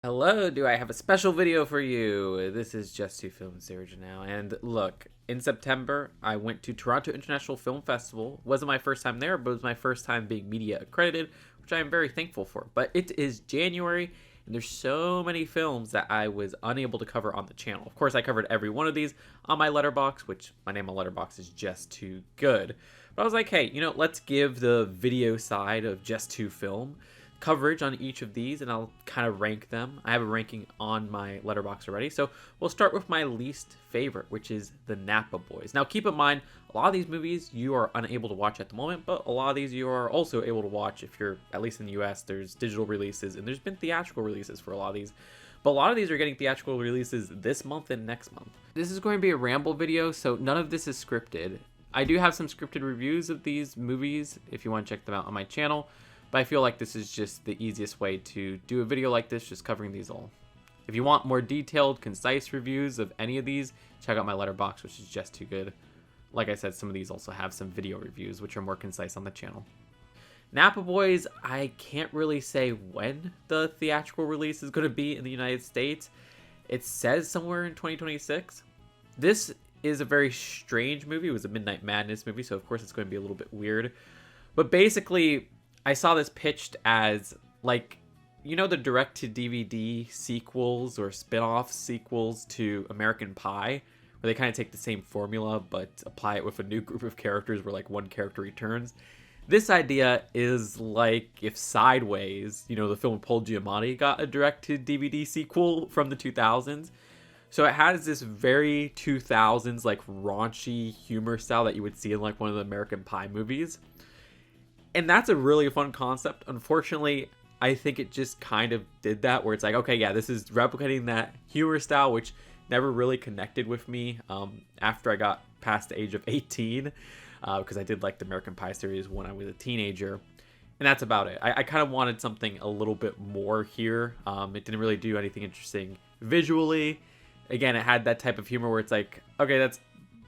Hello, do I have a special video for you? This is Just Two Films Series now, and look, in September, I went to Toronto International Film Festival. Wasn't my first time there, but it was my first time being media accredited, which I am very thankful for. But it is January, and there's so many films that I was unable to cover on the channel. Of course, I covered every one of these on my letterbox, which my name on letterbox is Just Too Good. But I was like, hey, let's give the video side of Just Two Film coverage on each of these, and I'll kind of rank them. I have a ranking on my letterbox already, so we'll start with my least favorite, which is the Napa Boys. Now keep in mind, a lot of these movies you are unable to watch at the moment, but a lot of these you are also able to watch if you're, at least in the US, there's digital releases, and there's been theatrical releases for a lot of these. But a lot of these are getting theatrical releases this month and next month. This is going to be a ramble video, so none of this is scripted. I do have some scripted reviews of these movies if you want to check them out on my channel, but I feel like this is just the easiest way to do a video like this, just covering these all. If you want more detailed, concise reviews of any of these, check out my letterbox, which is Just Too Good. Like I said, some of these also have some video reviews, which are more concise on the channel. Napa Boys, I can't really say when the theatrical release is going to be in the United States. It says somewhere in 2026. This is a very strange movie. It was a Midnight Madness movie, so of course it's going to be a little bit weird. But basically, I saw this pitched as, like, the direct-to-DVD sequels or spin-off sequels to American Pie, where they kind of take the same formula but apply it with a new group of characters where, like, one character returns. This idea is like if Sideways, the film with Paul Giamatti, got a direct-to-DVD sequel from the 2000s. So it has this very 2000s, like, raunchy humor style that you would see in, like, one of the American Pie movies. And that's a really fun concept. Unfortunately, I think it just kind of did that, where it's like, okay, yeah, this is replicating that humor style, which never really connected with me after I got past the age of 18, because I did like the American Pie series when I was a teenager. And that's about it. I kind of wanted something a little bit more here. It didn't really do anything interesting visually. Again, it had that type of humor where it's like, okay, that's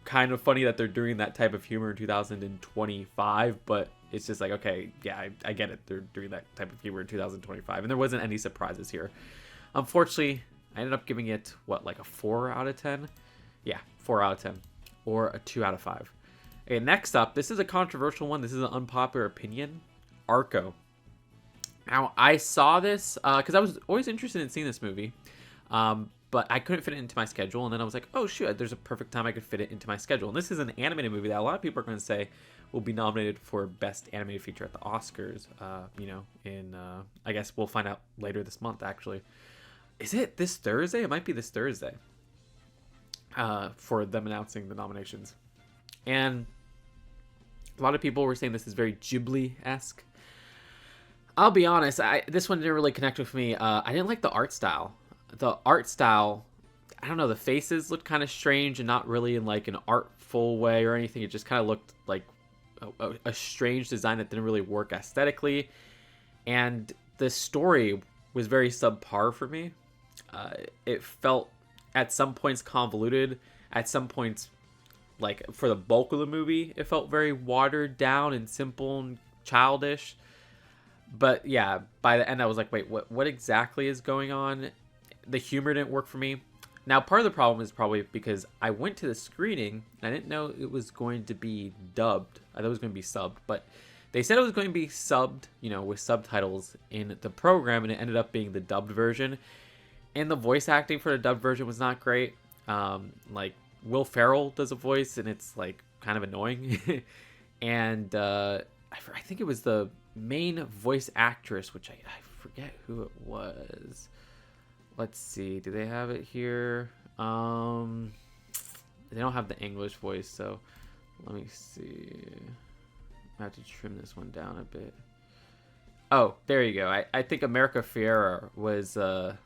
kind of funny that they're doing that type of humor in 2025, but it's just like, okay, yeah, I get it. They're doing that type of humor in 2025, and there wasn't any surprises here. Unfortunately, I ended up giving it, like a 4 out of 10? Yeah, 4 out of 10, or a 2 out of 5. Okay, next up, this is a controversial one. This is an unpopular opinion. Arco. Now, I saw this because I was always interested in seeing this movie, but I couldn't fit it into my schedule, and then I was like, oh, shoot, there's a perfect time I could fit it into my schedule. And this is an animated movie that a lot of people are going to say will be nominated for Best Animated Feature at the Oscars, I guess we'll find out later this month, actually. Is it this Thursday? It might be this Thursday for them announcing the nominations. And a lot of people were saying this is very Ghibli-esque. I'll be honest, this one didn't really connect with me. I didn't like the art style. The art style, I don't know, the faces looked kind of strange and not really in like an artful way or anything. It just kind of looked like a strange design that didn't really work aesthetically. And the story was very subpar for me. It felt at some points convoluted. At some points, like for the bulk of the movie, it felt very watered down and simple and childish. But yeah, by the end I was like, wait, what exactly is going on? The humor didn't work for me. Now, part of the problem is probably because I went to the screening and I didn't know it was going to be dubbed. I thought it was going to be subbed, but they said it was going to be subbed, with subtitles in the program, and it ended up being the dubbed version. And the voice acting for the dubbed version was not great. Like, Will Ferrell does a voice, and it's, like, kind of annoying. And I think it was the main voice actress, which I forget who it was. Let's see. Do they have it here? They don't have the English voice, so let me see. I have to trim this one down a bit. Oh, there you go. I think America Ferrera was the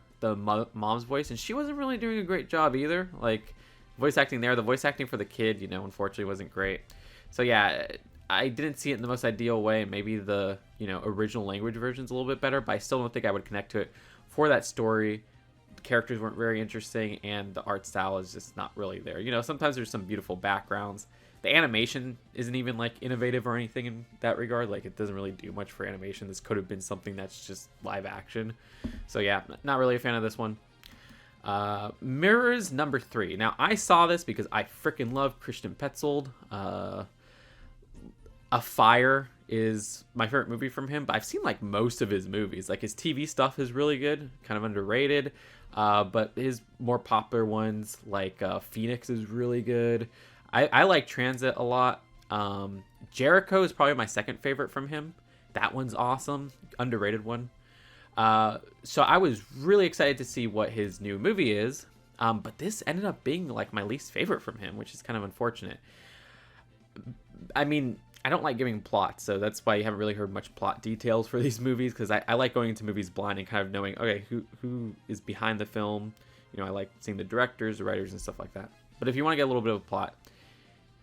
mom's voice, and she wasn't really doing a great job either. Like, voice acting there, the voice acting for the kid, unfortunately wasn't great. So yeah, I didn't see it in the most ideal way. Maybe the, original language version's a little bit better, but I still don't think I would connect to it for that story. The characters weren't very interesting, and the art style is just not really there. Sometimes there's some beautiful backgrounds The animation isn't even like innovative or anything in that regard. Like, it doesn't really do much for animation. This could have been something that's just live action. So yeah, not really a fan of this one. Mirrors number 3. Now, I saw this because I freaking love Christian Petzold. A Fire is my favorite movie from him, but I've seen like most of his movies. Like, his TV stuff is really good, kind of underrated. But his more popular ones, like Phoenix, is really good. I like Transit a lot. Jericho is probably my second favorite from him. That one's awesome. Underrated one. So I was really excited to see what his new movie is. But this ended up being like my least favorite from him, which is kind of unfortunate. I mean, I don't like giving plots, so that's why you haven't really heard much plot details for these movies, because I like going into movies blind and kind of knowing, okay, who is behind the film. You know, I like seeing the directors, the writers, and stuff like that. But if you want to get a little bit of a plot,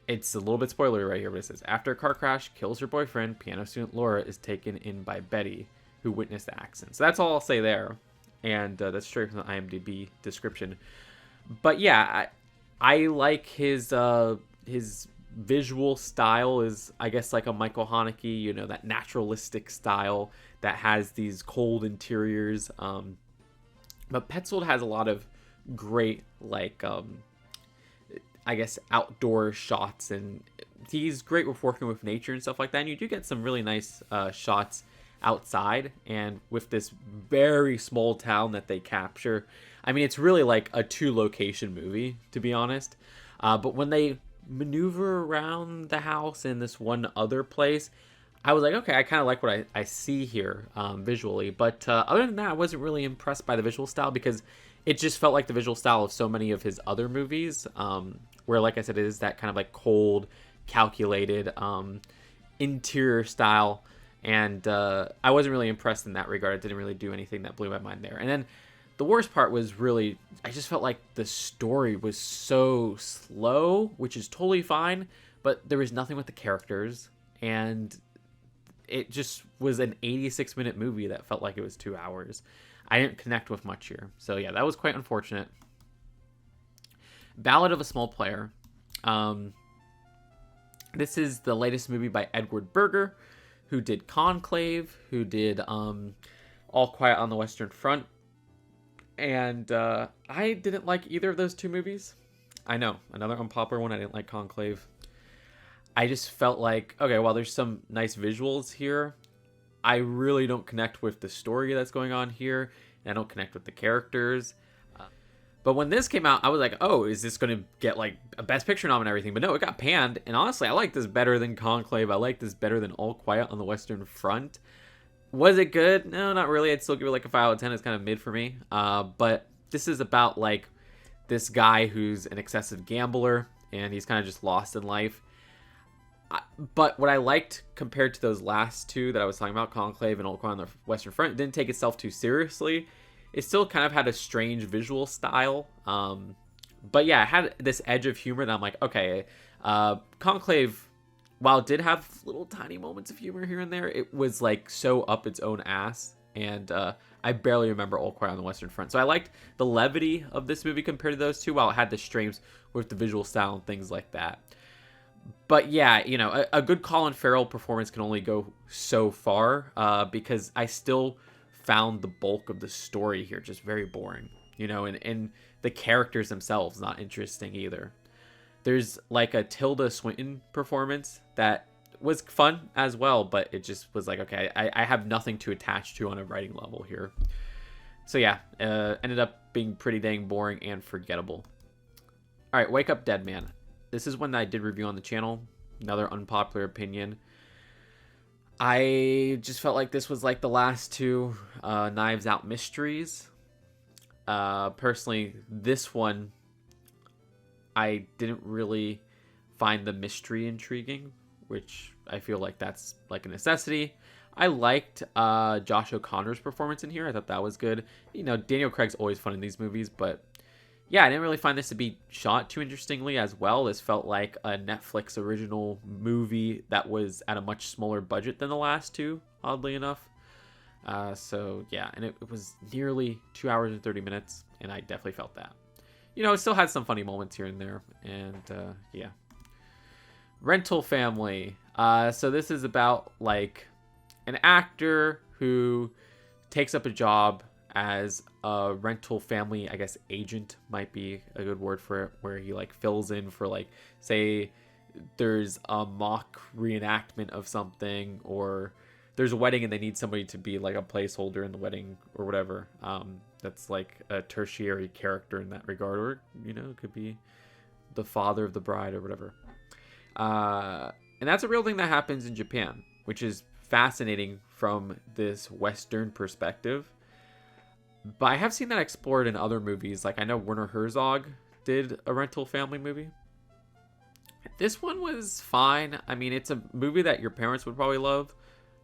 it's a little bit spoilery right here, but it says, after a car crash kills her boyfriend, piano student Laura is taken in by Betty, who witnessed the accident. So that's all I'll say there. And that's straight from the IMDb description. But yeah, I like his visual style is, I guess, like a Michael Haneke, you know, that naturalistic style that has these cold interiors. But Petzold has a lot of great, like, I guess, outdoor shots, and he's great with working with nature and stuff like that. And you do get some really nice shots outside, and with this very small town that they capture. I mean, it's really like a 2-location movie, to be honest. But when they maneuver around the house in this one other place, I was like, okay, I kind of like what I see here visually. But other than that, I wasn't really impressed by the visual style, because it just felt like the visual style of so many of his other movies, where, like I said, it is that kind of like cold, calculated interior style. And I wasn't really impressed in that regard. It didn't really do anything that blew my mind there. And then the worst part was really, I just felt like the story was so slow, which is totally fine, but there was nothing with the characters, and it just was an 86-minute movie that felt like it was 2 hours. I didn't connect with much here. So yeah, that was quite unfortunate. Ballad of a Small Player. This is the latest movie by Edward Berger, who did Conclave, who did All Quiet on the Western Front. And I didn't like either of those 2 movies. I know, another unpopular one. I didn't like Conclave. I just felt like, okay, while there's some nice visuals here, I really don't connect with the story that's going on here, and I don't connect with the characters. But when this came out, I was like, oh, is this going to get like a Best Picture nom and everything? But no, it got panned. And honestly, I like this better than Conclave. I like this better than All Quiet on the Western Front. Was it good? No, not really. I'd still give it like a 5 out of 10. It's kind of mid for me. But this is about like this guy who's an excessive gambler, and he's kind of just lost in life. But what I liked compared to those last 2 that I was talking about, Conclave and All Quiet on the Western Front, it didn't take itself too seriously. It still kind of had a strange visual style. But yeah, it had this edge of humor that I'm like, okay, Conclave, while it did have little tiny moments of humor here and there, it was like so up its own ass. And I barely remember All Quiet on the Western Front. So I liked the levity of this movie compared to those 2, while it had the strains with the visual style and things like that. But yeah, you know, a good Colin Farrell performance can only go so far, because I still found the bulk of the story here just very boring, you know, and the characters themselves not interesting either. There's like a Tilda Swinton performance that was fun as well, but it just was like, okay, I have nothing to attach to on a writing level here. So yeah, ended up being pretty dang boring and forgettable. All right, Wake Up Dead Man. This is one that I did review on the channel. Another unpopular opinion. I just felt like this was like the last 2 Knives Out mysteries. Personally, this one, I didn't really find the mystery intriguing, which I feel like that's like a necessity. I liked Josh O'Connor's performance in here. I thought that was good. You know, Daniel Craig's always fun in these movies, but yeah, I didn't really find this to be shot too interestingly as well. This felt like a Netflix original movie that was at a much smaller budget than the last 2, oddly enough. So yeah, and it was nearly 2 hours and 30 minutes, and I definitely felt that. You know, it still had some funny moments here and there, and yeah. Rental Family. So this is about like an actor who takes up a job as a rental family, I guess agent might be a good word for it, where he like fills in for like, say there's a mock reenactment of something, or there's a wedding and they need somebody to be like a placeholder in the wedding or whatever. That's like a tertiary character in that regard, or it could be the father of the bride or whatever. And that's a real thing that happens in Japan, which is fascinating from this Western perspective. But I have seen that explored in other movies. Like I know Werner Herzog did a rental family movie. This one was fine. I mean, it's a movie that your parents would probably love.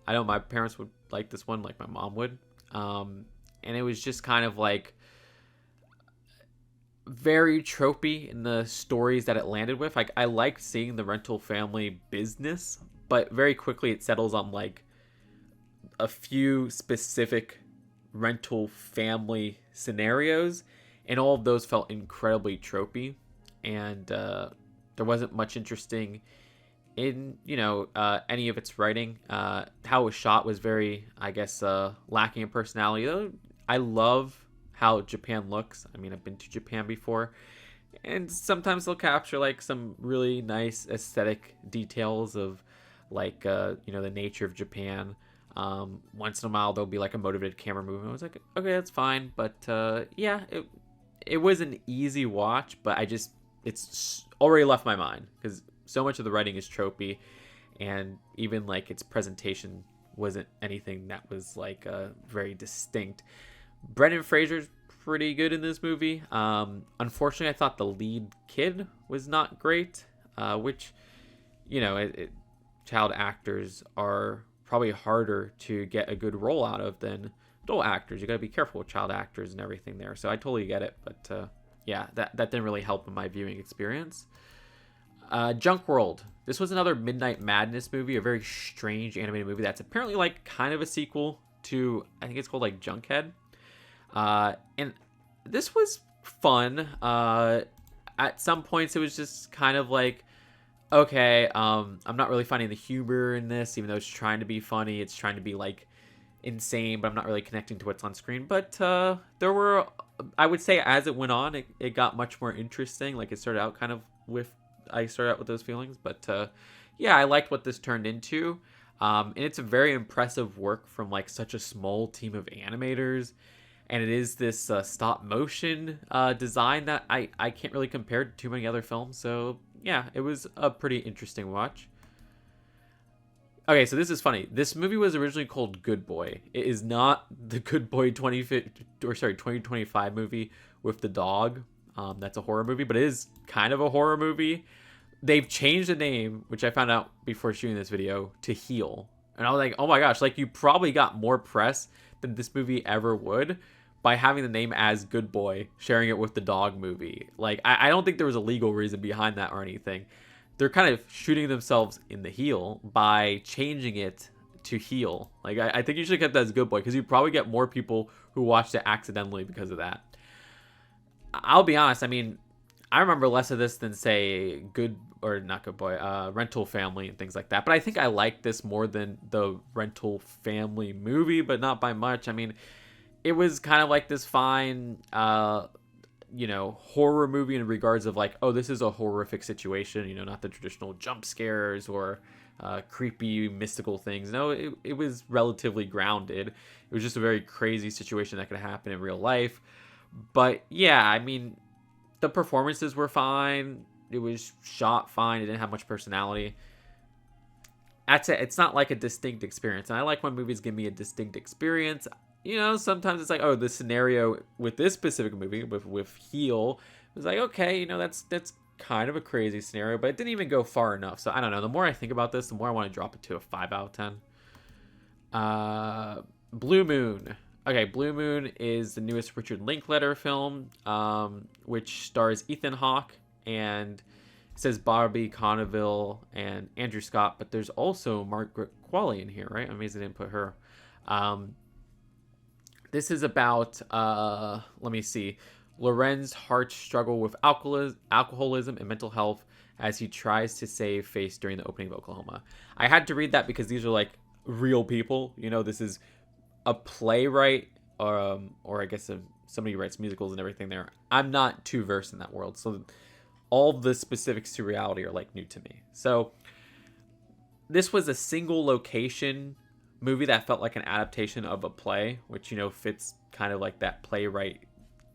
I know my parents would like this one, like my mom would. And it was just kind of like very tropey in the stories that it landed with. Like I liked seeing the rental family business, but very quickly it settles on like a few specific rental family scenarios, and all of those felt incredibly tropey, and there wasn't much interesting in any of its writing. How it was shot was very, I guess, lacking in personality. Though I love how Japan looks. I mean, I've been to Japan before, and sometimes they'll capture like some really nice aesthetic details of like the nature of Japan. Once in a while there'll be like a motivated camera movement. I was like, okay, that's fine, but yeah, it was an easy watch, but it's already left my mind because so much of the writing is tropey, and even like its presentation wasn't anything that was like very distinct. Brendan Fraser's pretty good in this movie. Unfortunately, I thought the lead kid was not great, which child actors are probably harder to get a good role out of than adult actors. You got to be careful with child actors and everything there. So I totally get it, but yeah, that didn't really help in my viewing experience. Junk World. This was another Midnight Madness movie, a very strange animated movie that's apparently like kind of a sequel to, I think it's called like Junkhead. And this was fun. At some points it was just kind of like, okay, I'm not really finding the humor in this, even though it's trying to be funny. It's trying to be like insane, but I'm not really connecting to what's on screen. But there were, I would say, as it went on, it got much more interesting. Like I started out with those feelings, but yeah, I liked what this turned into. And it's a very impressive work from like such a small team of animators. And it is this stop motion design that I can't really compare to too many other films. So yeah, it was a pretty interesting watch. Okay, so this is funny. This movie was originally called Good Boy. It is not the Good Boy 2025 movie with the dog. That's a horror movie, but it is kind of a horror movie. They've changed the name, which I found out before shooting this video, to Heel. And I was like, oh my gosh, like you probably got more press than this movie ever would by having the name as Good Boy, sharing it with the dog movie. Like, I don't think there was a legal reason behind that or anything. They're kind of shooting themselves in the heel by changing it to Heel. Like, I think you should have kept that as Good Boy, because you'd probably get more people who watched it accidentally because of that. I'll be honest, I mean, I remember less of this than, say, Rental Family and things like that. But I think I like this more than the Rental Family movie, but not by much. I mean, it was kind of like this fine, horror movie in regards of like, oh, this is a horrific situation, not the traditional jump scares or creepy mystical things. No, it was relatively grounded. It was just a very crazy situation that could happen in real life. But yeah, I mean, the performances were fine. It was shot fine. It didn't have much personality. That's it. It's not like a distinct experience. And I like when movies give me a distinct experience. Sometimes it's like, oh, the scenario with this specific movie with Heel was like, okay, that's kind of a crazy scenario, but it didn't even go far enough. So I don't know. The more I think about this, the more I want to drop it to a 5 out of 10. Blue Moon. Okay, Blue Moon is the newest Richard Linklater film, which stars Ethan Hawke and it says Barbie Cannavale and Andrew Scott, but there's also Margaret Qualley in here, right? I'm amazed they didn't put her. This is about, let me see, Loren's heart struggle with alcoholism and mental health as he tries to save face during the opening of Oklahoma. I had to read that because these are like real people. You know, this is a playwright, or I guess somebody who writes musicals and everything there. I'm not too versed in that world, so all the specifics to reality are like new to me. So this was a single location movie that felt like an adaptation of a play, which, you know, fits kind of like that playwright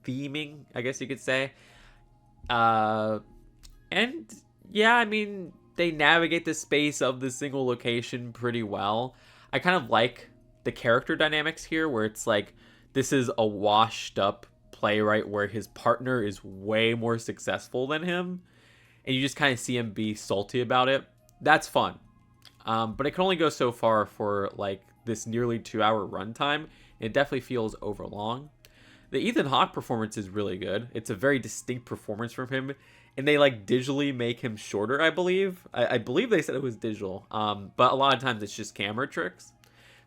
theming, I guess you could say. And yeah, I mean, they navigate the space of the single location pretty well. I kind of like the character dynamics here, where it's like this is a washed up playwright where his partner is way more successful than him, and you just kind of see him be salty about it. That's fun. But it can only go so far for like this nearly 2-hour runtime. It definitely feels overlong. The Ethan Hawke performance is really good. It's a very distinct performance from him, and they like digitally make him shorter. I believe. I believe they said it was digital. But a lot of times it's just camera tricks,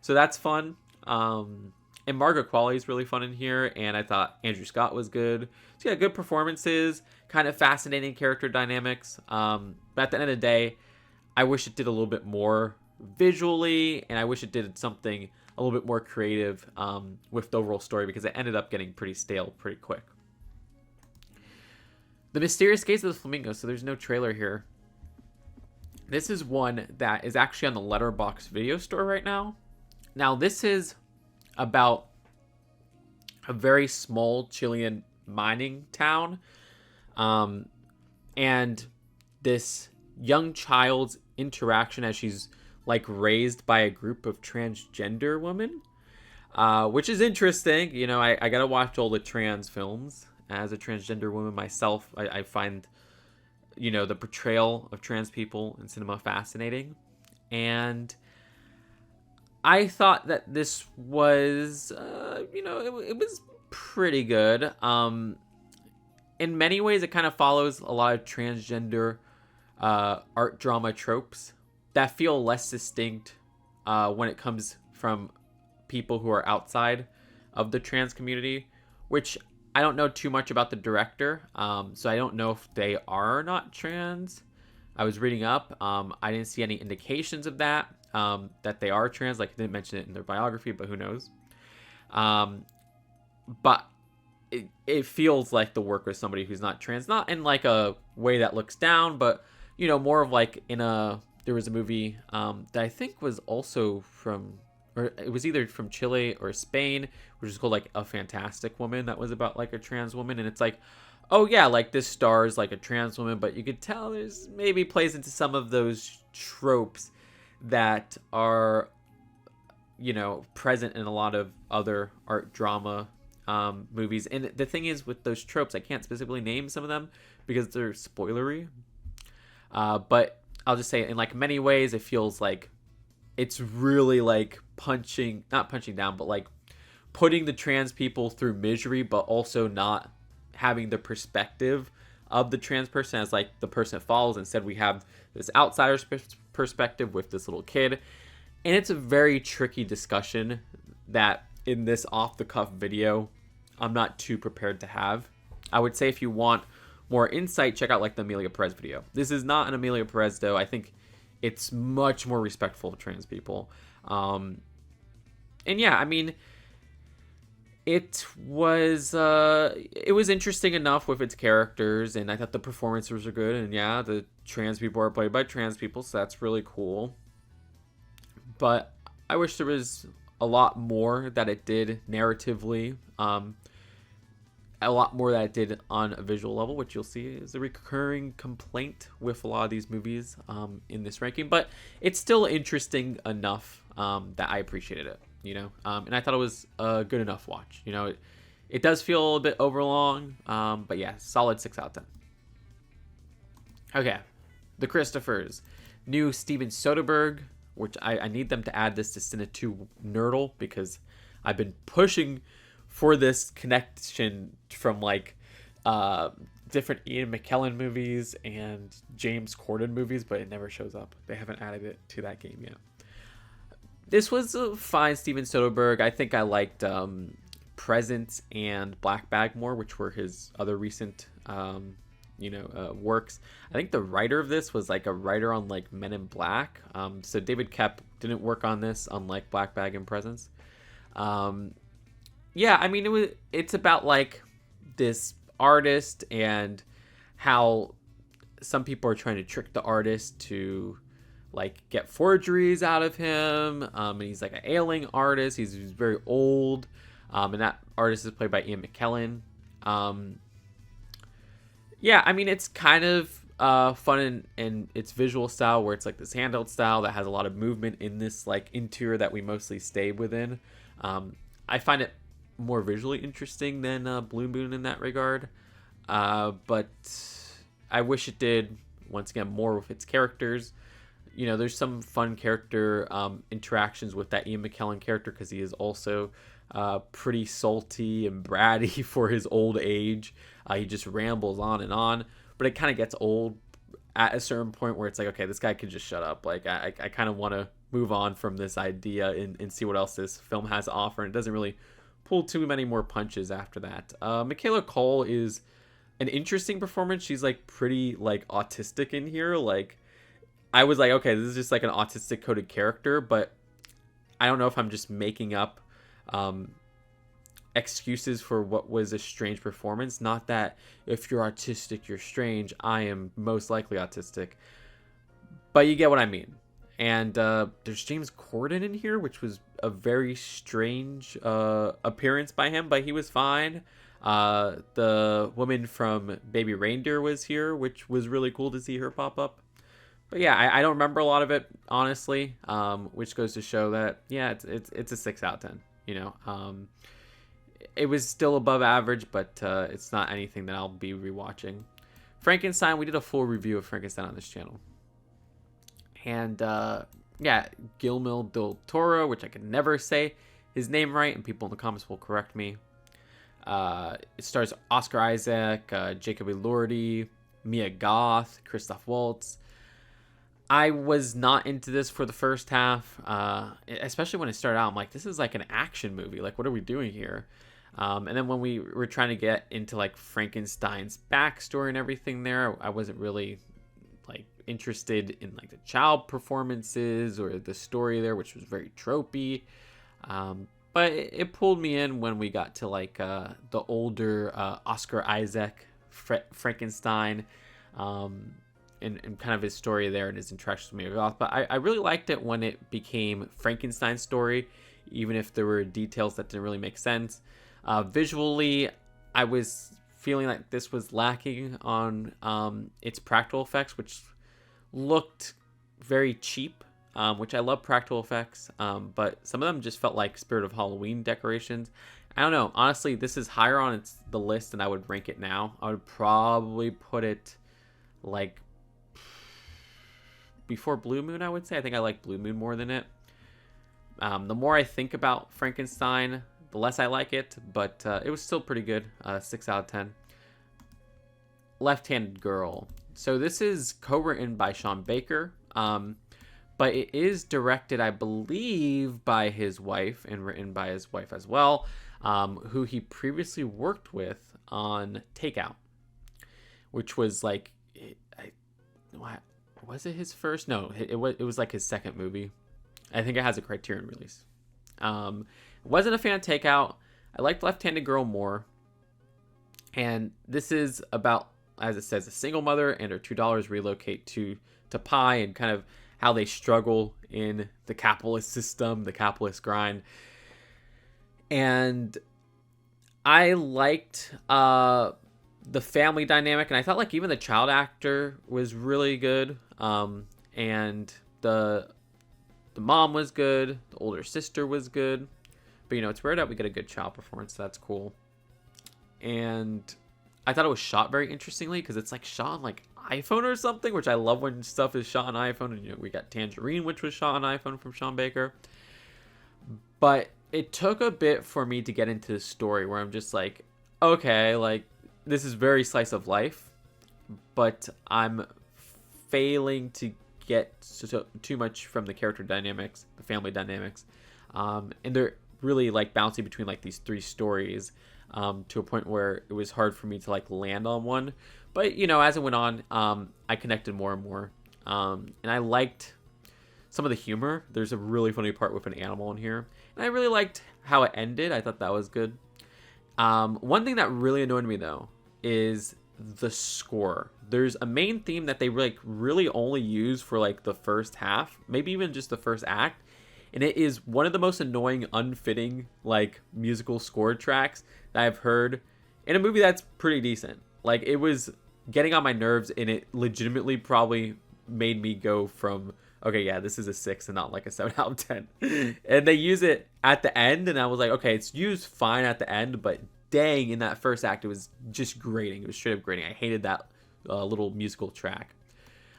so that's fun. And Margaret Qualley is really fun in here, and I thought Andrew Scott was good. So yeah, good performances, kind of fascinating character dynamics. But at the end of the day, I wish it did a little bit more visually, and I wish it did something a little bit more creative with the overall story, because it ended up getting pretty stale pretty quick. The Mysterious Gaze of the Flamingo. So there's no trailer here. This is one that is actually on the Letterboxd video store right now. Now, this is about a very small Chilean mining town. And this young child's interaction as she's like raised by a group of transgender women, which is interesting. You know, I gotta watch all the trans films. As a transgender woman myself, I find, you know, the portrayal of trans people in cinema fascinating. And I thought that this was, you know, it was pretty good. In many ways, it kind of follows a lot of transgender art drama tropes that feel less distinct when it comes from people who are outside of the trans community, which I don't know too much about the director, so I don't know if they are not trans. I was reading up. I didn't see any indications of that, that they are trans. Like, they didn't mention it in their biography, but who knows? But it feels like the work with somebody who's not trans, not in like a way that looks down, but, you know, more of like there was a movie that I think was also from, or it was either from Chile or Spain, which is called like A Fantastic Woman, that was about like a trans woman. And it's like, oh yeah, like this stars like a trans woman, but you could tell there's maybe plays into some of those tropes that are, you know, present in a lot of other art drama movies. And the thing is with those tropes, I can't specifically name some of them because they're spoilery. But I'll just say in like many ways, it feels like it's really like not punching down, but like putting the trans people through misery, but also not having the perspective of the trans person as like the person it follows. Instead, we have this outsider's perspective with this little kid. And it's a very tricky discussion that in this off-the-cuff video, I'm not too prepared to have. I would say if you want more insight, check out like the Amelia Perez video. This is not an Amelia Perez, though. I think it's much more respectful of trans people. And yeah, I mean, it was interesting enough with its characters, and I thought the performances were good. And yeah, the trans people are played by trans people, so that's really cool. But I wish there was a lot more that it did narratively, a lot more that it did on a visual level, which you'll see is a recurring complaint with a lot of these movies in this ranking. But it's still interesting enough that I appreciated it, you know, and I thought it was a good enough watch. You know, it does feel a bit overlong, but yeah, solid 6 out of 10. Okay, The Christophers, new Steven Soderbergh, which I need them to add this to Cine 2 Nerdle, because I've been pushing for this connection from like different Ian McKellen movies and James Corden movies, but it never shows up. They haven't added it to that game yet. This was a fine Steven Soderbergh. I think I liked Presence and Black Bag more, which were his other recent works. I think the writer of this was like a writer on like Men in Black. So David Koepp didn't work on this, unlike Black Bag and Presents. Yeah, I mean it's about like this artist and how some people are trying to trick the artist to like get forgeries out of him. And he's like an ailing artist. He's very old. And that artist is played by Ian McKellen. Yeah, I mean, it's kind of fun in its visual style, where it's like this handheld style that has a lot of movement in this like interior that we mostly stay within. I find it more visually interesting than Blue Moon in that regard. But I wish it did, once again, more with its characters. There's some fun character interactions with that Ian McKellen character, because he is also pretty salty and bratty for his old age. He just rambles on, but it kind of gets old at a certain point where it's like, okay, this guy could just shut up. Like, I kind of want to move on from this idea and see what else this film has to offer, and it doesn't really pull too many more punches after that. Michaela Cole is an interesting performance. She's like pretty like autistic in here. Like, I was like, okay, this is just like an autistic coded character, but I don't know if I'm just making up excuses for what was a strange performance. Not that if you're autistic, you're strange. I am most likely autistic, but you get what I mean. And there's James Corden in here, which was a very strange appearance by him, but he was fine. The woman from Baby Reindeer was here, which was really cool to see her pop up. But yeah, I don't remember a lot of it, honestly, which goes to show that, yeah, it's a 6 out of 10. It was still above average, but it's not anything that I'll be rewatching. Frankenstein, we did a full review of Frankenstein on this channel. And yeah, Guillermo del Toro, which I can never say his name right, and people in the comments will correct me. It stars Oscar Isaac, Jacob Elordi, Mia Goth, Christoph Waltz. I was not into this for the first half, especially when it started out. I'm like, this is like an action movie. Like, what are we doing here? And then when we were trying to get into like Frankenstein's backstory and everything there, I wasn't really like interested in like the child performances or the story there, which was very tropey. But it pulled me in when we got to like the older Oscar Isaac Frankenstein. And kind of his story there and his interactions with Mia Goth. But I really liked it when it became Frankenstein's story, even if there were details that didn't really make sense. Visually, I was feeling like this was lacking on its practical effects, which looked very cheap, which I love practical effects, but some of them just felt like Spirit of Halloween decorations. I don't know. Honestly, this is higher on the list than I would rank it now. I would probably put it like before Blue Moon, I would say. I think I like Blue Moon more than it. The more I think about Frankenstein, the less I like it, but it was still pretty good. 6 out of 10. Left-Handed Girl. So this is co-written by Sean Baker, but it is directed, I believe, by his wife and written by his wife as well, who he previously worked with on Takeout, which was like, was it his first? No, it was like his second movie. I think it has a Criterion release. Wasn't a fan of Takeout. I liked Left-Handed Girl more. And this is about, as it says, a single mother and her $2 relocate to Pi, and kind of how they struggle in the capitalist system, the capitalist grind. And I liked the family dynamic, and I thought like even the child actor was really good. And the mom was good, the older sister was good, but it's rare that we get a good child performance, so that's cool. And I thought it was shot very interestingly, because it's like shot on like iPhone or something, which I love when stuff is shot on iPhone. And we got Tangerine, which was shot on iPhone from Sean Baker. But it took a bit for me to get into the story, where I'm just like, okay, like this is very slice of life, but I'm failing to get too much from the character dynamics, the family dynamics, and they're really like bouncing between like these three stories. to a point where it was hard for me to like land on one. But as it went on, I connected more and more, and I liked some of the humor. There's a really funny part with an animal in here, and I really liked how it ended. I thought that was good. One thing that really annoyed me though is the score. There's a main theme that they really only use for like the first half, maybe even just the first act, and it is one of the most annoying, unfitting like musical score tracks that I've heard in a movie that's pretty decent. Like, it was getting on my nerves, and it legitimately probably made me go from, okay, yeah, this is a 6 and not like a 7 out of 10. And they use it at the end, and I was like, okay, it's used fine at the end, but dang, in that first act, it was just grating. It was straight up grating. I hated that little musical track.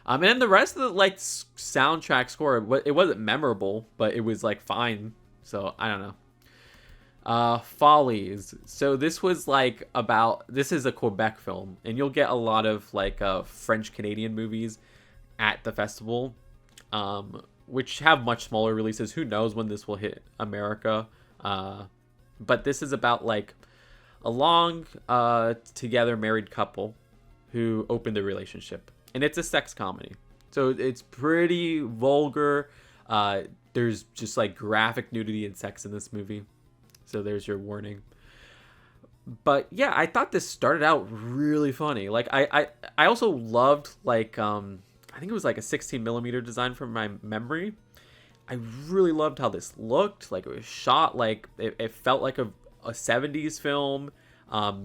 And then the rest of the like soundtrack score, it wasn't memorable, but it was like fine. So I don't know. Follies. So this was like this is a Quebec film, and you'll get a lot of like French Canadian movies at the festival, which have much smaller releases. Who knows when this will hit America? But this is about like a long together married couple who open their relationship, and it's a sex comedy, so it's pretty vulgar. There's just like graphic nudity and sex in this movie, so there's your warning. But yeah, I thought this started out really funny. Like I also loved like I think it was like a 16 millimeter design from my memory. I really loved how this looked. Like, it was shot like it felt like a 70s film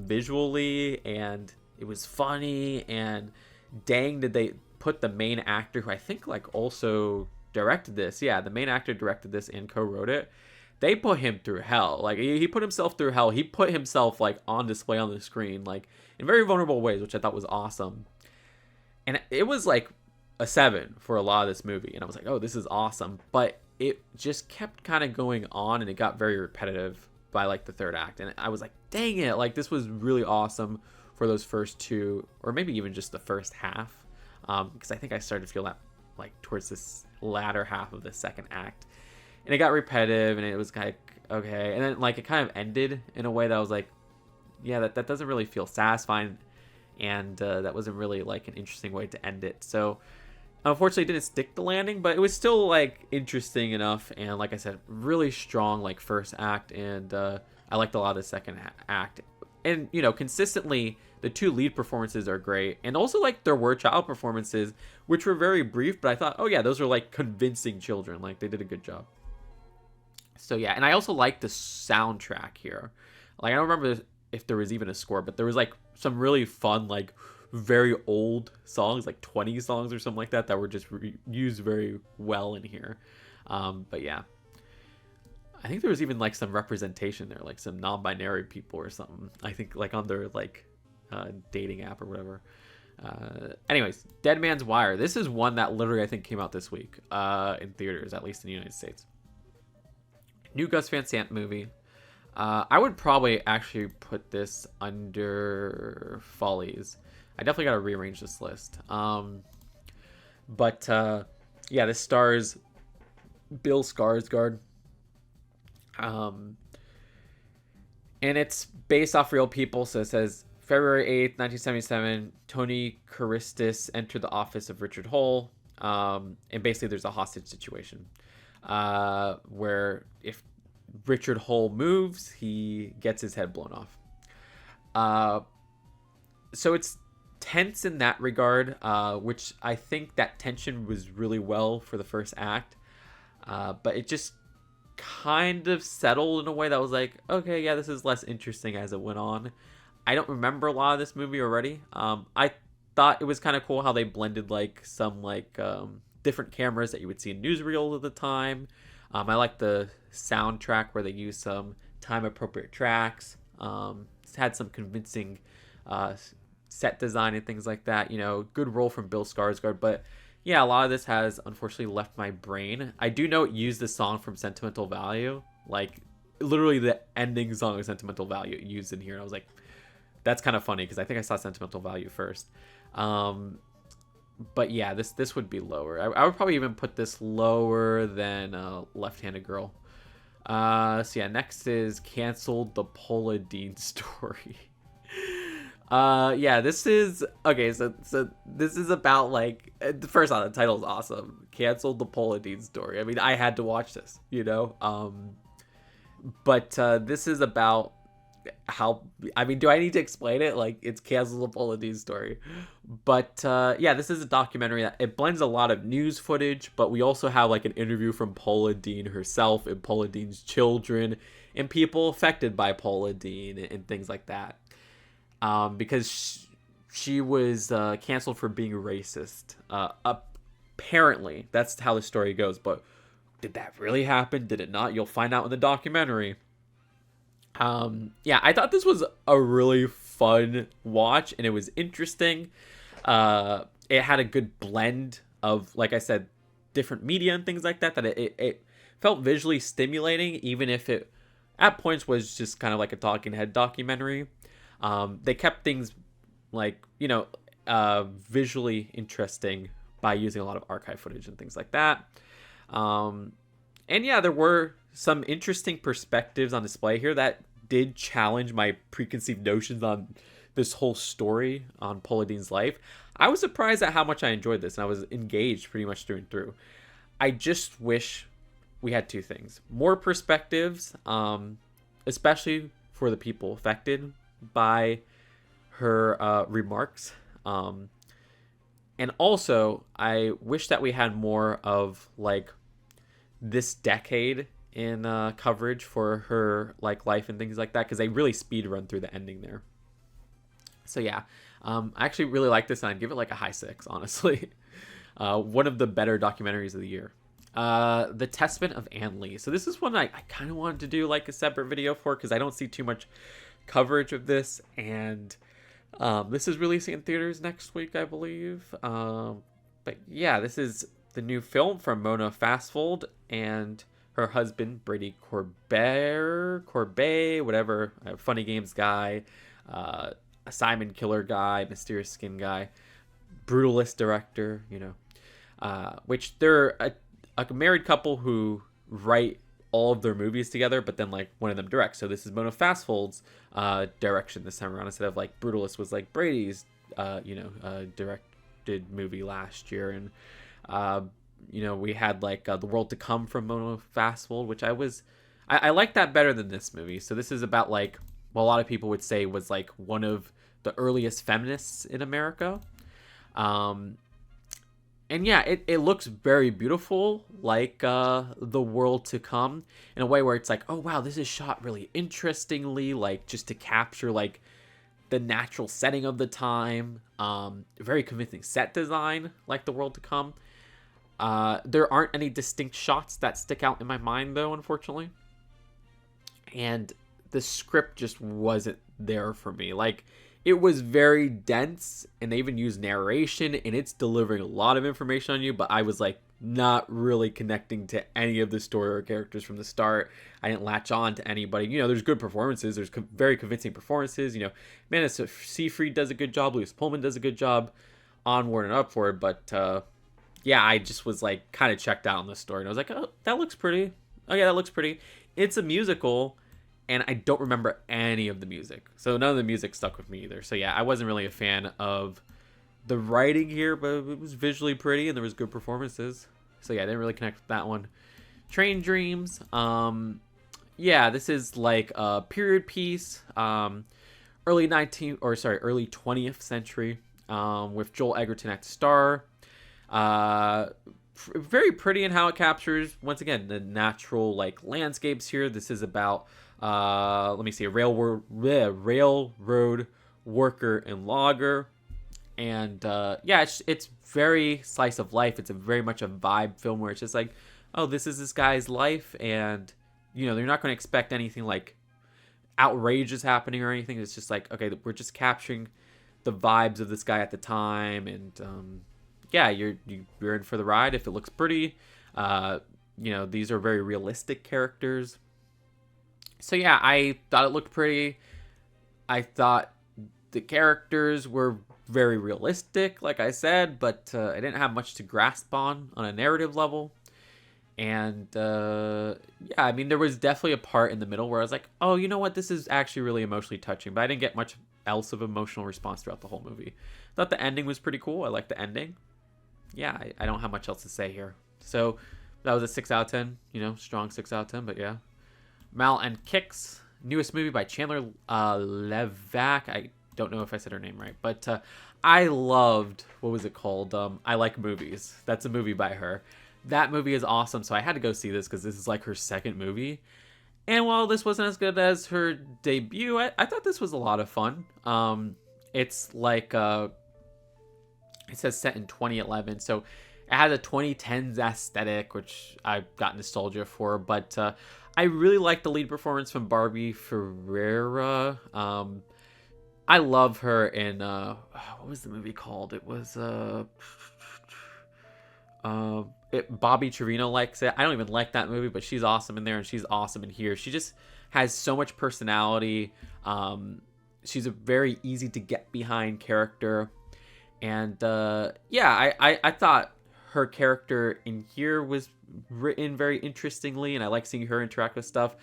visually, and it was funny. And dang, did they put the main actor, who I think like also directed this. Yeah, the main actor directed this and co-wrote it. They put him through hell. Like, he put himself through hell. He put himself like on display on the screen, like in very vulnerable ways, which I thought was awesome. And it was like a 7 for a lot of this movie, and I was like, oh, this is awesome. But it just kept kind of going on, and it got very repetitive by like the third act, and I was like, dang it, like this was really awesome for those first 2, or maybe even just the first half, because I think I started to feel that like towards this latter half of the second act, and it got repetitive, and it was like, okay. And then like it kind of ended in a way that I was like, yeah, that doesn't really feel satisfying, and that wasn't really like an interesting way to end it. So unfortunately, it didn't stick the landing, but it was still like interesting enough, and like I said, really strong like first act, and I liked a lot of the second act. And consistently the 2 lead performances are great, and also like there were child performances which were very brief, but I thought, oh yeah, those are like convincing children. Like, they did a good job. So yeah, and I also like the soundtrack here. Like, I don't remember if there was even a score, but there was like some really fun, like very old songs, like 20 songs or something like that were just used very well in here. But yeah, I think there was even like some representation there, like some non-binary people or something, I think, like on their like dating app or whatever. Anyways, Dead Man's Wire. This is one that literally I think came out this week in theaters, at least in the United States. New Gus Van Sant movie. I would probably actually put this under Follies. I definitely got to rearrange this list. But yeah, this stars Bill Skarsgård. And it's based off real people. So it says February 8th, 1977, Tony Charistis entered the office of Richard Hull. And basically there's a hostage situation where if Richard Hull moves, he gets his head blown off. So it's tense in that regard, which I think that tension was really well for the first act, but it just kind of settled in a way that was like, okay, yeah, this is less interesting as it went on. I don't remember a lot of this movie already. I thought it was kind of cool how they blended like some like different cameras that you would see in newsreels at the time. I like the soundtrack where they use some time appropriate tracks. It's had some convincing set design and things like that. Good role from Bill Skarsgård. But yeah, a lot of this has unfortunately left my brain. I do know it used the song from Sentimental Value. Like, literally the ending song of Sentimental Value used in here. And I was like, that's kind of funny because I think I saw Sentimental Value first. But yeah, this would be lower. I would probably even put this lower than Left-Handed Girl. So yeah, next is canceled the Paula Dean story. Yeah, this is okay. So this is about like first off, the title is awesome. Canceled the Paula Dean story. I mean, I had to watch this, you know. But this is about how, I mean, do I need to explain it? Like, it's canceled the Paula Dean story. But yeah, this is a documentary that it blends a lot of news footage, but we also have like an interview from Paula Dean herself and Paula Dean's children and people affected by Paula Dean and things like that. Because she was canceled for being racist. Apparently, that's how the story goes. But did that really happen? Did it not? You'll find out in the documentary. Yeah, I thought this was a really fun watch, and it was interesting. It had a good blend of, like I said, different media and things like that. That it felt visually stimulating, even if it at points was just kind of like a talking head documentary. They kept things like, visually interesting by using a lot of archive footage and things like that. And yeah, there were some interesting perspectives on display here that did challenge my preconceived notions on this whole story on Paula Dean's life. I was surprised at how much I enjoyed this, and I was engaged pretty much through and through. I just wish we had two things: more perspectives, especially for the people affected by her remarks. And also, I wish that we had more of like this decade in coverage for her like life and things like that, because they really speed run through the ending there. So yeah, I actually really like this, and I'd give it like a high 6, honestly. One of the better documentaries of the year. The Testament of Ann Lee. So this is one I kind of wanted to do like a separate video for, because I don't see too much coverage of this, and this is releasing in theaters next week, I believe. But yeah, this is the new film from Mona Fastfold and her husband Brady Corbet, whatever, Funny Games guy, Assignment Killer guy, Mysterious Skin guy, Brutalist director, which they're a married couple who write all of their movies together, but then like one of them directs. So this is Mona Fastfold's direction this time around, instead of like Brutalist was like Brady's directed movie last year. And we had like The World to Come from Mona Fastfold, which I like that better than this movie. So this is about like what a lot of people would say was like one of the earliest feminists in America. And yeah, it looks very beautiful, like The World to Come, in a way where it's like, oh wow, this is shot really interestingly, like just to capture like the natural setting of the time. Very convincing set design, like The World to Come. There aren't any distinct shots that stick out in my mind, though, unfortunately. And the script just wasn't there for me. Like, it was very dense, and they even used narration, and it's delivering a lot of information on you, but I was like not really connecting to any of the story or characters from the start. I didn't latch on to anybody. There's good performances. There's very convincing performances. Amanda Seyfried does a good job. Louis Pullman does a good job. Onward and upward. But yeah, I just was like kind of checked out on this story, and I was like, oh, that looks pretty. Oh yeah, that looks pretty. It's a musical, and I don't remember any of the music, so none of the music stuck with me either. So yeah, I wasn't really a fan of the writing here, but it was visually pretty, and there was good performances. So yeah, I didn't really connect with that one. Train Dreams. Yeah, this is like a period piece, early 20th century, with Joel Egerton at the star. Very pretty in how it captures, once again, the natural like landscapes here. This is about a railroad worker and logger, and yeah, it's very slice of life. It's very much a vibe film where it's just like, oh, this is this guy's life, and you're not going to expect anything like outrageous happening or anything. It's just like, okay, we're just capturing the vibes of this guy at the time, and yeah, you're in for the ride if it looks pretty. These are very realistic characters. So yeah, I thought it looked pretty. I thought the characters were very realistic, like I said, but I didn't have much to grasp on a narrative level. And yeah, I mean, there was definitely a part in the middle where I was like, oh, you know what, this is actually really emotionally touching, but I didn't get much else of emotional response throughout the whole movie. Thought the ending was pretty cool. I liked the ending. Yeah, I don't have much else to say here. So that was a 6 out of 10, strong 6 out of 10, but yeah. Mal and Kicks, newest movie by Chandler Levac. I don't know if I said her name right, but I loved, what was it called? I Like Movies. That's a movie by her. That movie is awesome, so I had to go see this because this is like her second movie. And while this wasn't as good as her debut, I thought this was a lot of fun. It's like, it says set in 2011, so it has a 2010s aesthetic, which I've got nostalgia for, but I really like the lead performance from Barbie Ferreira. I love her in, what was the movie called? It was, Bobby Trevino likes it. I don't even like that movie, but she's awesome in there, and she's awesome in here. She just has so much personality. She's a very easy to get behind character. And yeah, I thought her character in here was written very interestingly, and I like seeing her interact with stuff.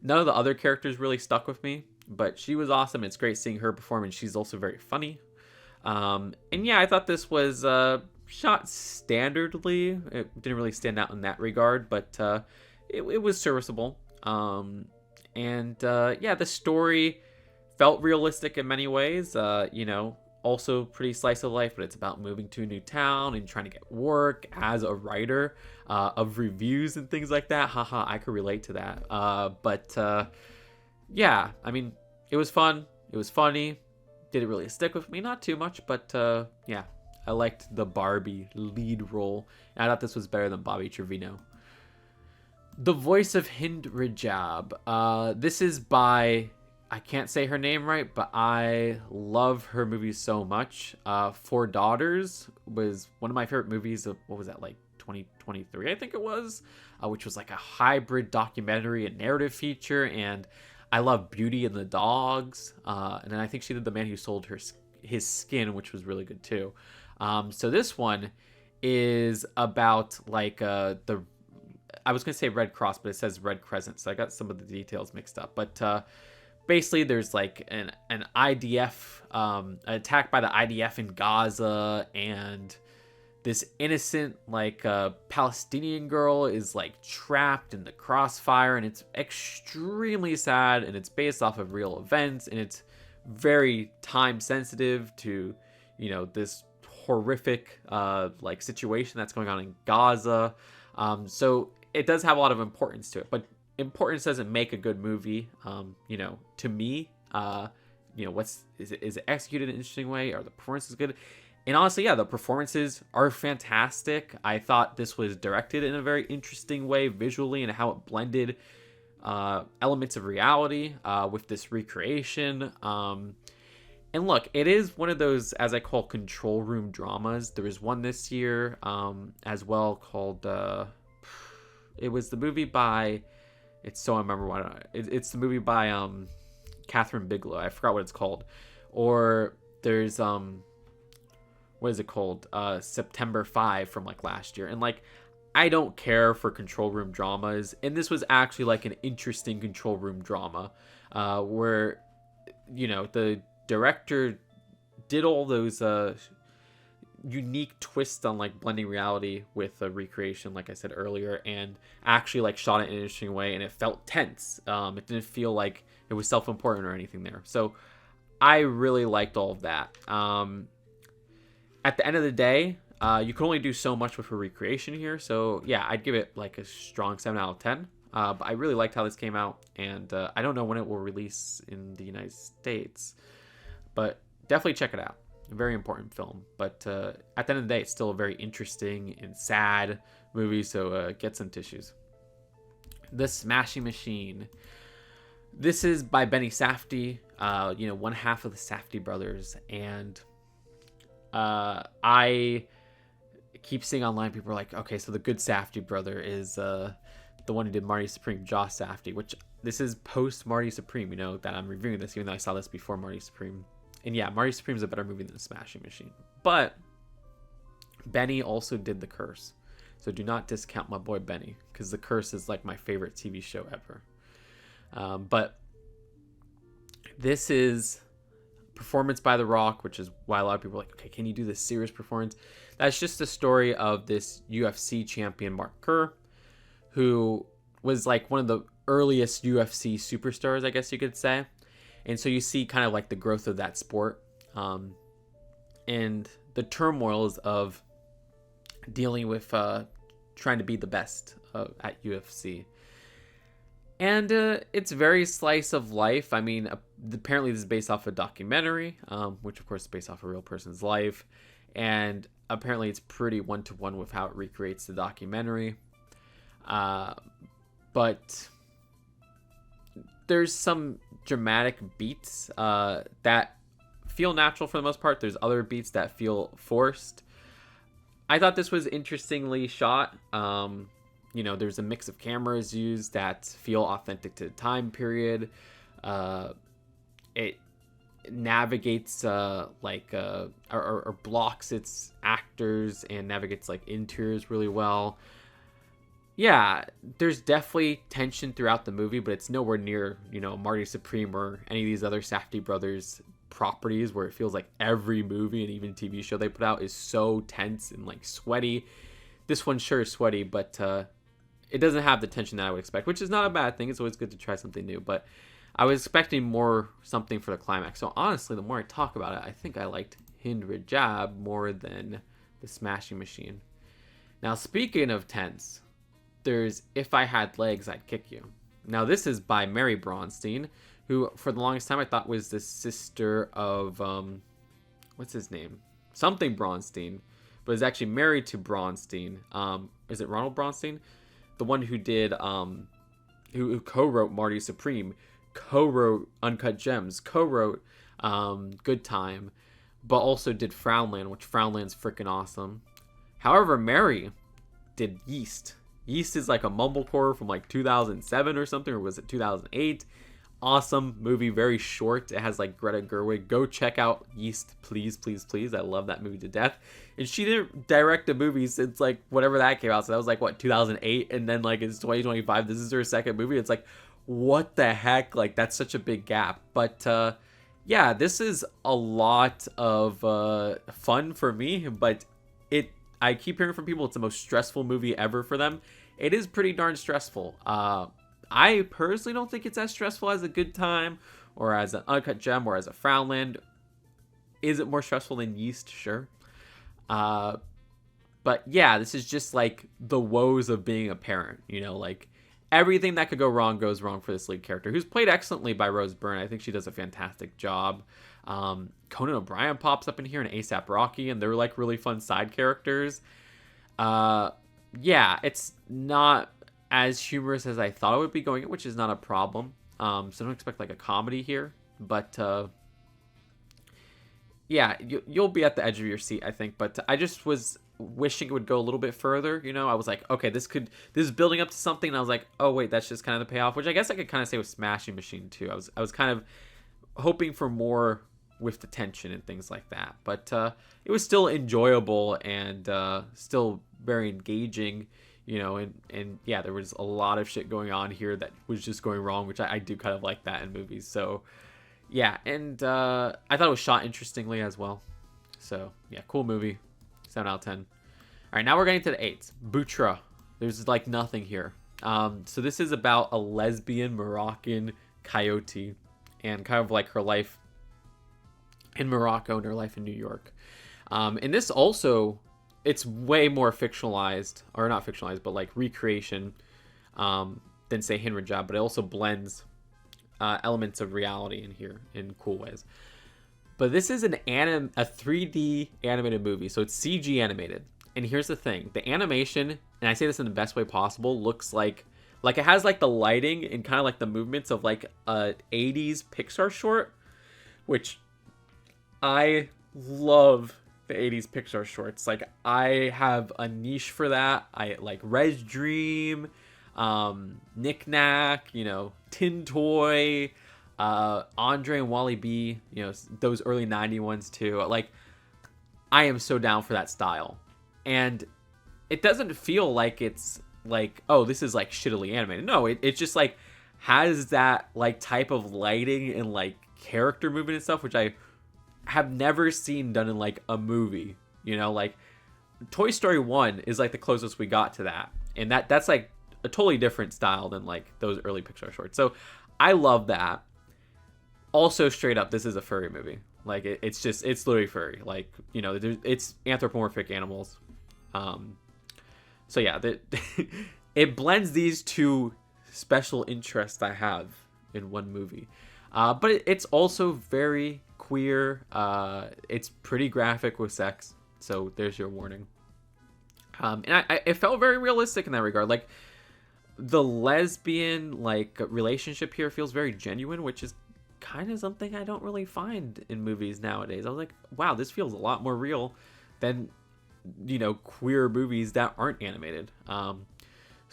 None of the other characters really stuck with me, but she was awesome. It's great seeing her perform, and she's also very funny. And yeah, I thought this was shot standardly. It didn't really stand out in that regard, but it was serviceable. And yeah, the story felt realistic in many ways. Also pretty slice of life, but it's about moving to a new town and trying to get work as a writer of reviews and things like that. Haha, I could relate to that. But yeah, I mean, it was fun. It was funny. Did it really stick with me? Not too much, but yeah, I liked the Barbie lead role. And I thought this was better than Bobby Trevino. The Voice of Hind Rajab. This is by, I can't say her name right, but I love her movies so much. Four Daughters was one of my favorite movies of, what was that, like 2023, I think it was, which was like a hybrid documentary and narrative feature. And I love Beauty and the Dogs. And then I think she did The Man Who Sold His Skin, which was really good too. So this one is about like I was going to say Red Cross, but it says Red Crescent. So I got some of the details mixed up. But basically there's like an IDF, an attack by the IDF in Gaza, and this innocent like Palestinian girl is like trapped in the crossfire, and it's extremely sad, and it's based off of real events, and it's very time sensitive to, this horrific like situation that's going on in Gaza. So it does have a lot of importance to it, but importance doesn't make a good movie. To me, is it executed in an interesting way? Are the performances good? And honestly, yeah, the performances are fantastic. I thought this was directed in a very interesting way visually, and how it blended elements of reality with this recreation. And look, it is one of those, as I call, control room dramas. There was one this year as well called, it was the movie by, it's so I remember what, it's the movie by Catherine Bigelow. I forgot what it's called. Or there's, what is it called? September 5 from like last year. And like, I don't care for control room dramas. And this was actually like an interesting control room drama where, the director did all those unique twists on like blending reality with a recreation, like I said earlier, and actually like shot it in an interesting way, and it felt tense. It didn't feel like it was self-important or anything there. So I really liked all of that. At the end of the day, you can only do so much with a recreation here. So yeah, I'd give it like a strong 7 out of 10. But I really liked how this came out, and I don't know when it will release in the United States, but definitely check it out. A very important film, but at the end of the day, it's still a very interesting and sad movie, so get some tissues. The Smashing Machine. This is by Benny Safdie, one half of the Safdie brothers, and I keep seeing online people are like, okay, so the good Safdie brother is the one who did Marty Supreme, Josh Safdie, which this is post Marty Supreme, that I'm reviewing this, even though I saw this before Marty Supreme. And yeah, Marty Supreme is a better movie than The Smashing Machine. But Benny also did The Curse. So do not discount my boy Benny, because The Curse is like my favorite TV show ever. But this is performance by The Rock, which is why a lot of people are like, okay, can you do this serious performance? That's just the story of this UFC champion, Mark Kerr, who was like one of the earliest UFC superstars, I guess you could say. And so you see kind of like the growth of that sport, and the turmoils of dealing with trying to be the best at UFC. And it's very slice of life. I mean, apparently this is based off a documentary, which of course is based off a real person's life. And apparently it's pretty one-to-one with how it recreates the documentary. But there's some dramatic beats that feel natural for the most part. There's other beats that feel forced. I thought this was interestingly shot. There's a mix of cameras used that feel authentic to the time period. It navigates or blocks its actors and navigates like interiors really well. Yeah, there's definitely tension throughout the movie, but it's nowhere near, Marty Supreme or any of these other Safdie brothers properties where it feels like every movie and even TV show they put out is so tense and like sweaty. This one sure is sweaty, but it doesn't have the tension that I would expect, which is not a bad thing. It's always good to try something new, but I was expecting something for the climax. So honestly, the more I talk about it, I think I liked Hind Rajab more than The Smashing Machine. Now, speaking of tense, there's If I Had Legs, I'd Kick You. Now, this is by Mary Braunstein, who for the longest time I thought was the sister of, what's his name? Something Braunstein, but is actually married to Braunstein. Is it Ronald Braunstein? The one who did, who co-wrote Marty Supreme, co-wrote Uncut Gems, co-wrote Good Time, but also did Frownland, which Frownland's freaking awesome. However, Mary did Yeast. Yeast is like a mumblecore from like 2007 or something, or was it 2008? Awesome movie, very short. It has like Greta Gerwig. Go check out Yeast, please, please, please. I love that movie to death. And she didn't direct a movie since like whatever that came out. So that was like, what, 2008? And then like it's 2025. This is her second movie. It's like, what the heck? Like, that's such a big gap. But yeah, this is a lot of fun for me. But I keep hearing from people it's the most stressful movie ever for them. It is pretty darn stressful. I personally don't think it's as stressful as A Good Time or as an Uncut Gem or as a Frownland. Is it more stressful than Yeast? Sure. But yeah, this is just like the woes of being a parent. Like everything that could go wrong goes wrong for this lead character, who's played excellently by Rose Byrne. I think she does a fantastic job. Conan O'Brien pops up in here, and A$AP Rocky, and they're like really fun side characters. Yeah, it's not as humorous as I thought it would be going in, which is not a problem. So don't expect like a comedy here, but yeah, you'll be at the edge of your seat, I think. But I just was wishing it would go a little bit further. I was like, okay, this is building up to something, and I was like, oh wait, that's just kind of the payoff, which I guess I could kind of say with Smashing Machine too. I was kind of hoping for more with the tension and things like that, but it was still enjoyable and still very engaging. And yeah, there was a lot of shit going on here that was just going wrong, which I do kind of like that in movies. So yeah, and I thought it was shot interestingly as well. So yeah, cool movie. 7 out of 10. All right, now we're getting to the 8s. Butra. There's like nothing here. So this is about a lesbian Moroccan coyote and kind of like her life in Morocco and her life in New York. And this also, it's way more fictionalized, or not fictionalized, but like recreation than say Hind Rajab, but it also blends elements of reality in here in cool ways. But this is a 3D animated movie, so it's CG animated. And here's the thing, the animation, and I say this in the best way possible, looks like it has like the lighting and kind of like the movements of like a 80s Pixar short, which I love the 80s Pixar shorts. Like, I have a niche for that. I like Res Dream, Knick Knack, Tin Toy, Andre and Wally B, those early 90 ones too. Like, I am so down for that style. And it doesn't feel like it's like, oh, this is like shittily animated. No, it just like has that like type of lighting and like character movement and stuff, which I have never seen done in like a movie. You know, like Toy Story 1 is like the closest we got to that. And that's like a totally different style than like those early Pixar shorts. So I love that. Also, straight up, this is a furry movie. Like it's literally furry. Like, you know, it's anthropomorphic animals. So yeah, it blends these two special interests I have in one movie. But it's also very queer. It's pretty graphic with sex. So there's your warning. And it felt very realistic in that regard. Like the lesbian like relationship here feels very genuine, which is kind of something I don't really find in movies nowadays. I was like, wow, this feels a lot more real than, you know, queer movies that aren't animated. So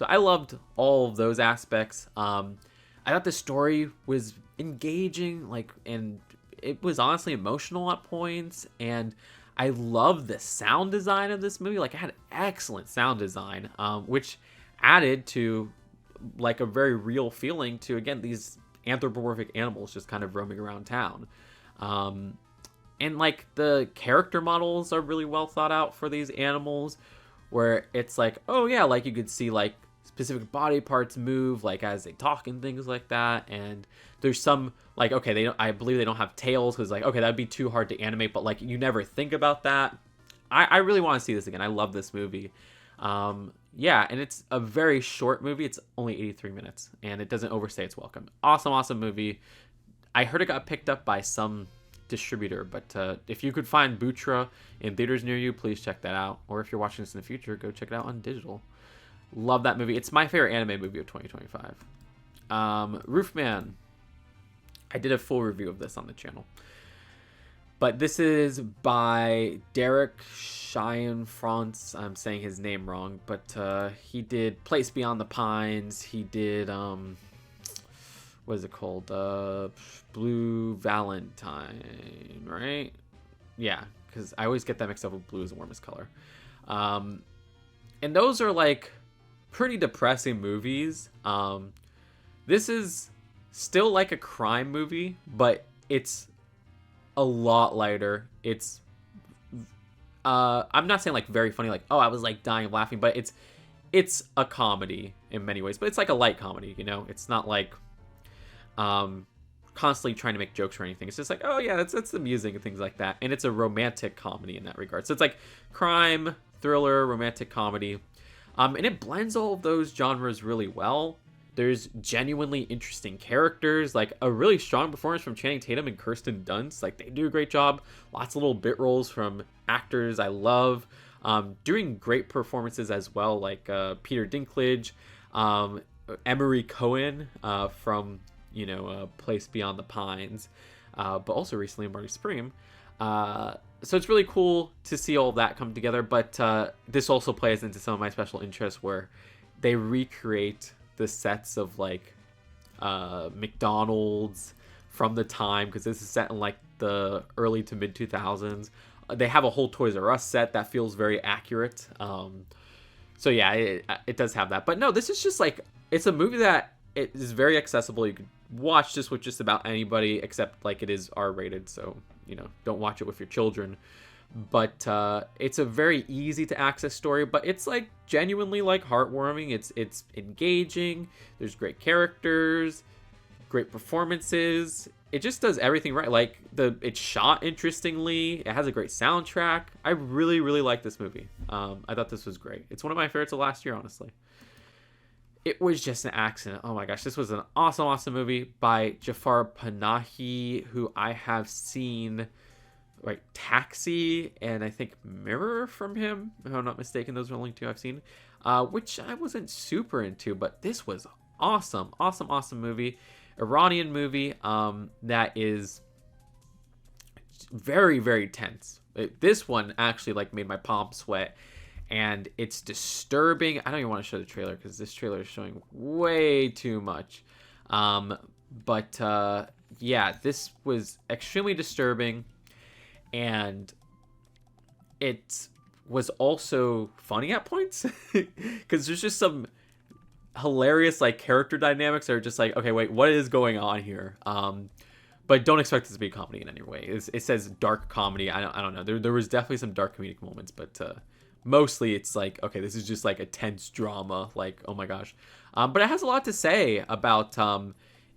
I loved all of those aspects. I thought the story was engaging, like, and it was honestly emotional at points, and I love the sound design of this movie. Like, it had excellent sound design, which added to like a very real feeling to, again, these anthropomorphic animals just kind of roaming around town. And like the character models are really well thought out for these animals, where it's like, oh yeah, like you could see like specific body parts move like as they talk and things like that. And there's some like, okay, I believe they don't have tails, because like, okay, that'd be too hard to animate, but like you never think about that. I really want to see this again. I love this movie. Yeah, and it's a very short movie. It's only 83 minutes, and it doesn't overstay its welcome. Awesome movie. I heard it got picked up by some distributor, but if you could find Butra in theaters near you, please check that out. Or if you're watching this in the future, go check it out on digital. Love that movie. It's my favorite anime movie of 2025. Roofman. I did a full review of this on the channel. But this is by Derek Chien-France. I'm saying his name wrong, but he did Place Beyond the Pines. He did what is it called? Blue Valentine, right? Yeah, because I always get that mixed up with Blue is the Warmest Color. And those are like pretty depressing movies. This is still like a crime movie, but it's a lot lighter. It's I'm not saying like very funny, like, oh, I was like dying of laughing, but it's a comedy in many ways, but it's like a light comedy, you know? It's not like constantly trying to make jokes or anything. It's just like, oh yeah, that's amusing and things like that. And it's a romantic comedy in that regard. So it's like crime, thriller, romantic comedy. And it blends all of those genres really well. There's genuinely interesting characters, like a really strong performance from Channing Tatum and Kirsten Dunst. Like, they do a great job. Lots of little bit roles from actors I love. Doing great performances as well, like Peter Dinklage, Emery Cohen from, you know, Place Beyond the Pines, but also recently Marty Spring. So it's really cool to see all that come together, but this also plays into some of my special interests, where they recreate the sets of like McDonald's from the time, because this is set in like the early to mid 2000s. They have a whole Toys R Us set that feels very accurate. So yeah, it does have that. But no, this is just like, it's a movie that it is very accessible. You could watch this with just about anybody, except like it is R-rated, so you know, don't watch it with your children. But it's a very easy to access story, but it's like genuinely like heartwarming. It's engaging. There's great characters, great performances. It just does everything right. Like it's shot interestingly. It has a great soundtrack. I really like this movie. I thought this was great. It's one of my favorites of last year, honestly. It was just an accident. Oh my gosh, this was an awesome movie by Jafar Panahi, who I have seen like Taxi and I think Mirror from him, if I'm not mistaken. Those are the only two I've seen, which I wasn't super into, but this was awesome movie. Iranian movie that is very tense. This one actually like made my palms sweat, and it's disturbing. I don't even want to show the trailer because this trailer is showing way too much. But yeah, this was extremely disturbing, and it's was also funny at points because there's just some hilarious like character dynamics that are just like, okay, wait, what is going on here? But don't expect this to be a comedy in any way. It says dark comedy. I don't know. There was definitely some dark comedic moments, but mostly it's like, okay, this is just like a tense drama. Like, oh my gosh. But it has a lot to say about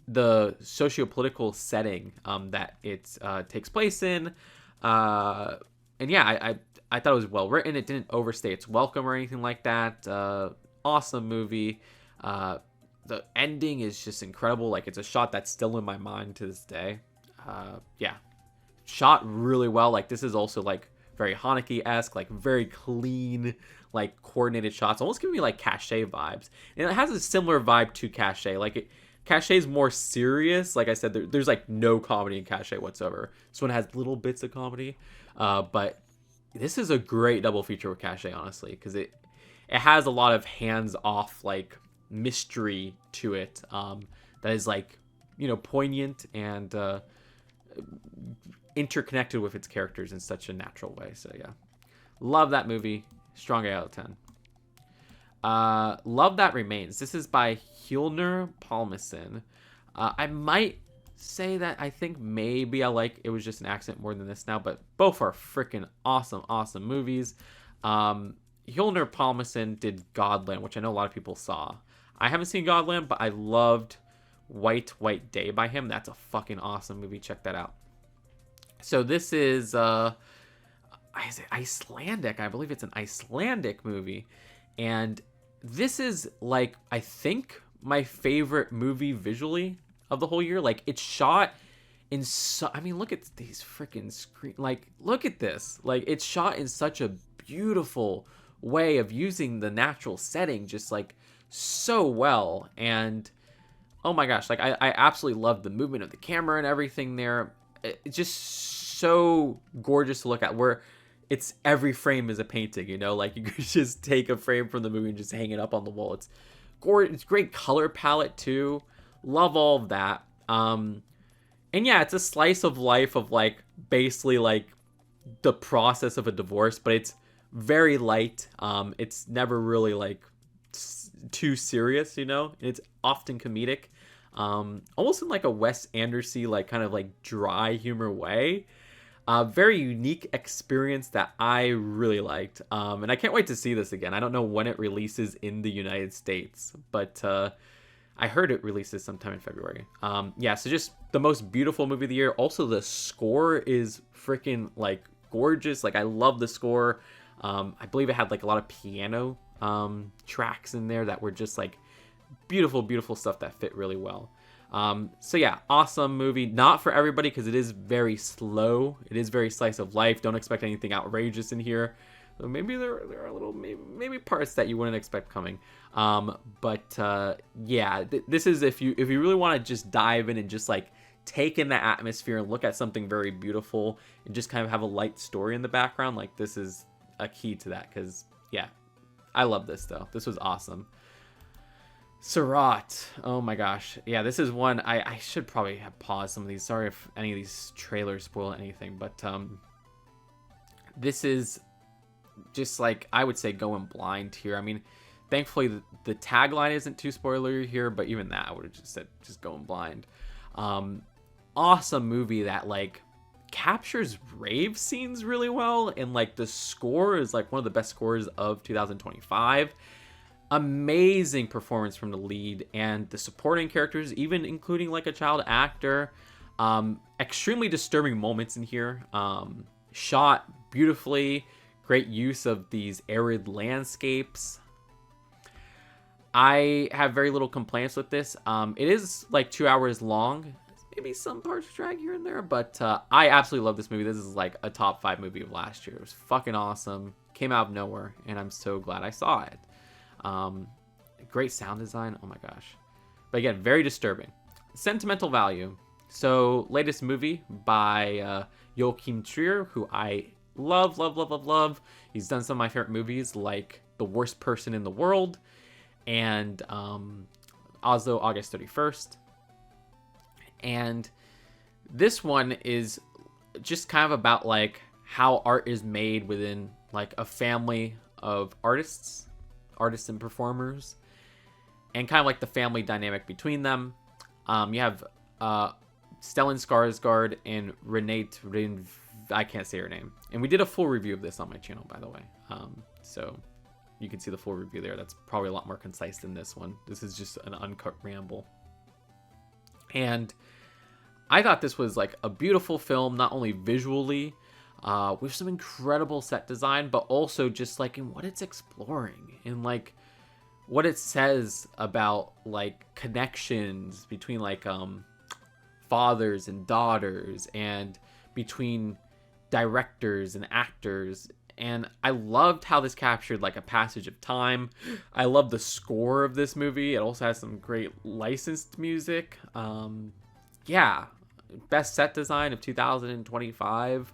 the socio-political setting that it takes place in. And yeah, I thought it was well written. It didn't overstay its welcome or anything like that. Awesome movie. The ending is just incredible. Like, it's a shot that's still in my mind to this day. Yeah, shot really well. Like, this is also like very Haneke-esque, like very clean, like coordinated shots, almost giving me like Cachet vibes. And it has a similar vibe to Cachet. Like, Cachet is more serious. Like I said, there's like no comedy in Cachet whatsoever. This one has little bits of comedy, but this is a great double feature with Cachet, honestly, because it has a lot of hands-off like mystery to it that is like, you know, poignant and interconnected with its characters in such a natural way. So yeah, love that movie. Strong 8 out of 10. Love That Remains. This is by Hjulner Palmason. I might say that I think maybe I like It Was Just an Accident more than this now, but both are freaking awesome movies. Hjulner Palmason did Godland, which I know a lot of people saw. I haven't seen Godland, but I loved White Day by him. That's a fucking awesome movie. Check that out. So this is Icelandic. I believe it's an Icelandic movie. And this is like, I think, my favorite movie visually of the whole year. Like, it's shot in I mean, look at these freaking screen. Like, look at this. Like, it's shot in such a beautiful way of using the natural setting just like so well. And oh my gosh, like I absolutely love the movement of the camera and everything there. It's just so gorgeous to look at, where it's every frame is a painting, you know, like you could just take a frame from the movie and just hang it up on the wall. It's gorgeous. It's great color palette too. Love all of that. And yeah, it's a slice of life of like basically like the process of a divorce, but it's very light. It's never really like too serious, you know, and it's often comedic, almost in like a Wes Anderson like kind of like dry humor way. Very unique experience that I really liked, and I can't wait to see this again. I don't know when it releases in the United States, but I heard it releases sometime in February. Yeah, so just the most beautiful movie of the year. Also, the score is freaking like gorgeous. Like, I love the score. I believe it had like a lot of piano tracks in there that were just like beautiful stuff that fit really well. So yeah, awesome movie. Not for everybody because it is very slow. It is very slice of life. Don't expect anything outrageous in here. So maybe there are a little maybe parts that you wouldn't expect coming. But yeah, this is if you really want to just dive in and just like take in the atmosphere and look at something very beautiful and just kind of have a light story in the background. Like, this is a key to that, because yeah, I love this though. This was awesome. Surat. Oh my gosh. Yeah, this is one I should probably have paused some of these. Sorry if any of these trailers spoil anything, but this is just like, I would say, going blind here. I mean, thankfully the tagline isn't too spoilery here, but even that I would have just said just going blind. Awesome movie that like captures rave scenes really well, and like the score is like one of the best scores of 2025. Amazing performance from the lead and the supporting characters, even including like a child actor. Extremely disturbing moments in here. Shot beautifully. Great use of these arid landscapes. I have very little complaints with this. It is like 2 hours long. Maybe some parts drag here and there, but I absolutely love this movie. This is like a top 5 movie of last year. It was fucking awesome. Came out of nowhere, and I'm so glad I saw it. Great sound design. Oh my gosh. But again, very disturbing. Sentimental value. So, latest movie by Joachim Trier, who I love. He's done some of my favorite movies like The Worst Person in the World and Oslo, August 31st. And this one is just kind of about like how art is made within like a family of artists and performers, and kind of like the family dynamic between them. You have Stellan Skarsgård and Renate Rin. I can't say her name. And we did a full review of this on my channel, by the way. So you can see the full review there. That's probably a lot more concise than this one. This is just an uncut ramble. And I thought this was like a beautiful film, not only visually, with some incredible set design, but also just like in what it's exploring and like what it says about like connections between like fathers and daughters, and between directors and actors. And I loved how this captured like a passage of time. I love the score of this movie. It also has some great licensed music. Yeah, best set design of 2025.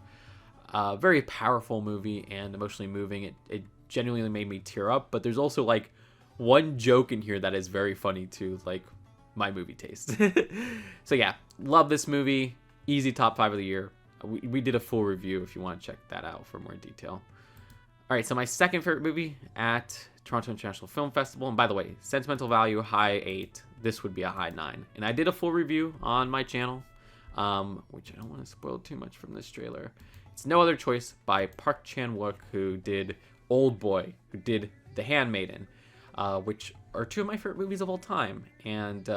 Very powerful movie and emotionally moving. It genuinely made me tear up. But there's also like one joke in here that is very funny too, like my movie taste. So yeah, love this movie. Easy top 5 of the year. We did a full review if you want to check that out for more detail. All right, so my second favorite movie at Toronto International Film Festival, and by the way, sentimental value, high 8. This would be a high 9. And I did a full review on my channel, which I don't want to spoil too much from this trailer. It's No Other Choice by Park Chan-wook, who did Old Boy, who did The Handmaiden, which are 2 of my favorite movies of all time, and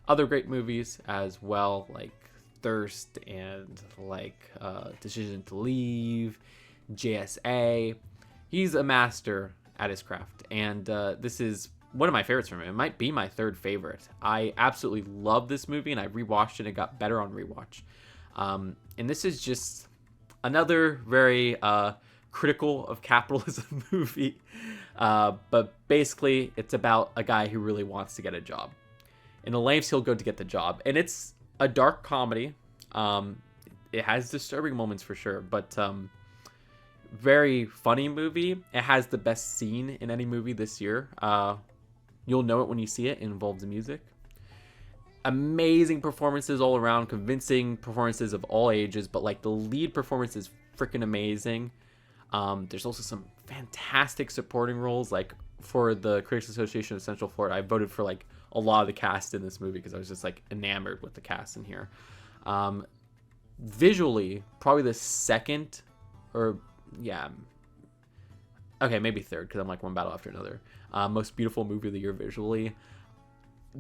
other great movies as well, like Thirst and like Decision to Leave, JSA. He's a master at his craft, and this is one of my favorites from him. It might be my 3rd favorite. I absolutely love this movie, and I rewatched it and it got better on rewatch. And this is just another very critical of capitalism movie. But basically, it's about a guy who really wants to get a job, and the lengths he'll go to get the job. And it's a dark comedy. It has disturbing moments for sure, but very funny movie. It has the best scene in any movie this year. You'll know it when you see it. It involves the music. Amazing performances all around, convincing performances of all ages, but like the lead performance is freaking amazing. There's also some fantastic supporting roles. Like for the Critics Association of Central Florida, I voted for like a lot of the cast in this movie because I was just like enamored with the cast in here. Visually, probably the second, or yeah, okay, maybe third, because I'm like one battle after another. Most beautiful movie of the year visually.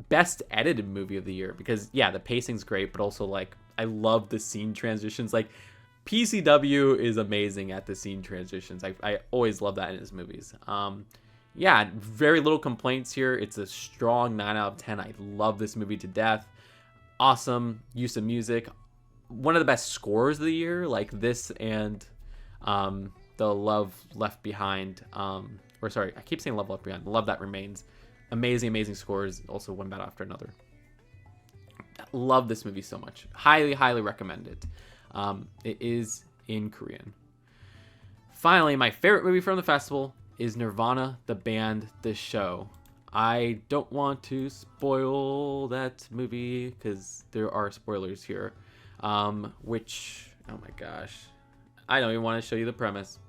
Best edited movie of the year, because yeah, the pacing's great, but also like I love the scene transitions. Like PCW is amazing at the scene transitions. I always love that in his movies. Yeah, very little complaints here. It's a strong 9 out of 10. I love this movie to death. Awesome use of music. One of the best scores of the year, like this and the Love Left Behind. Or sorry, I keep saying Love Left Behind. Love That Remains. Amazing scores. Also one battle after another. Love this movie so much. Highly recommend it. It is in Korean. Finally, my favorite movie from the festival is Nirvana, the band, the show. I don't want to spoil that movie because there are spoilers here. Which, oh my gosh, I don't even want to show you the premise.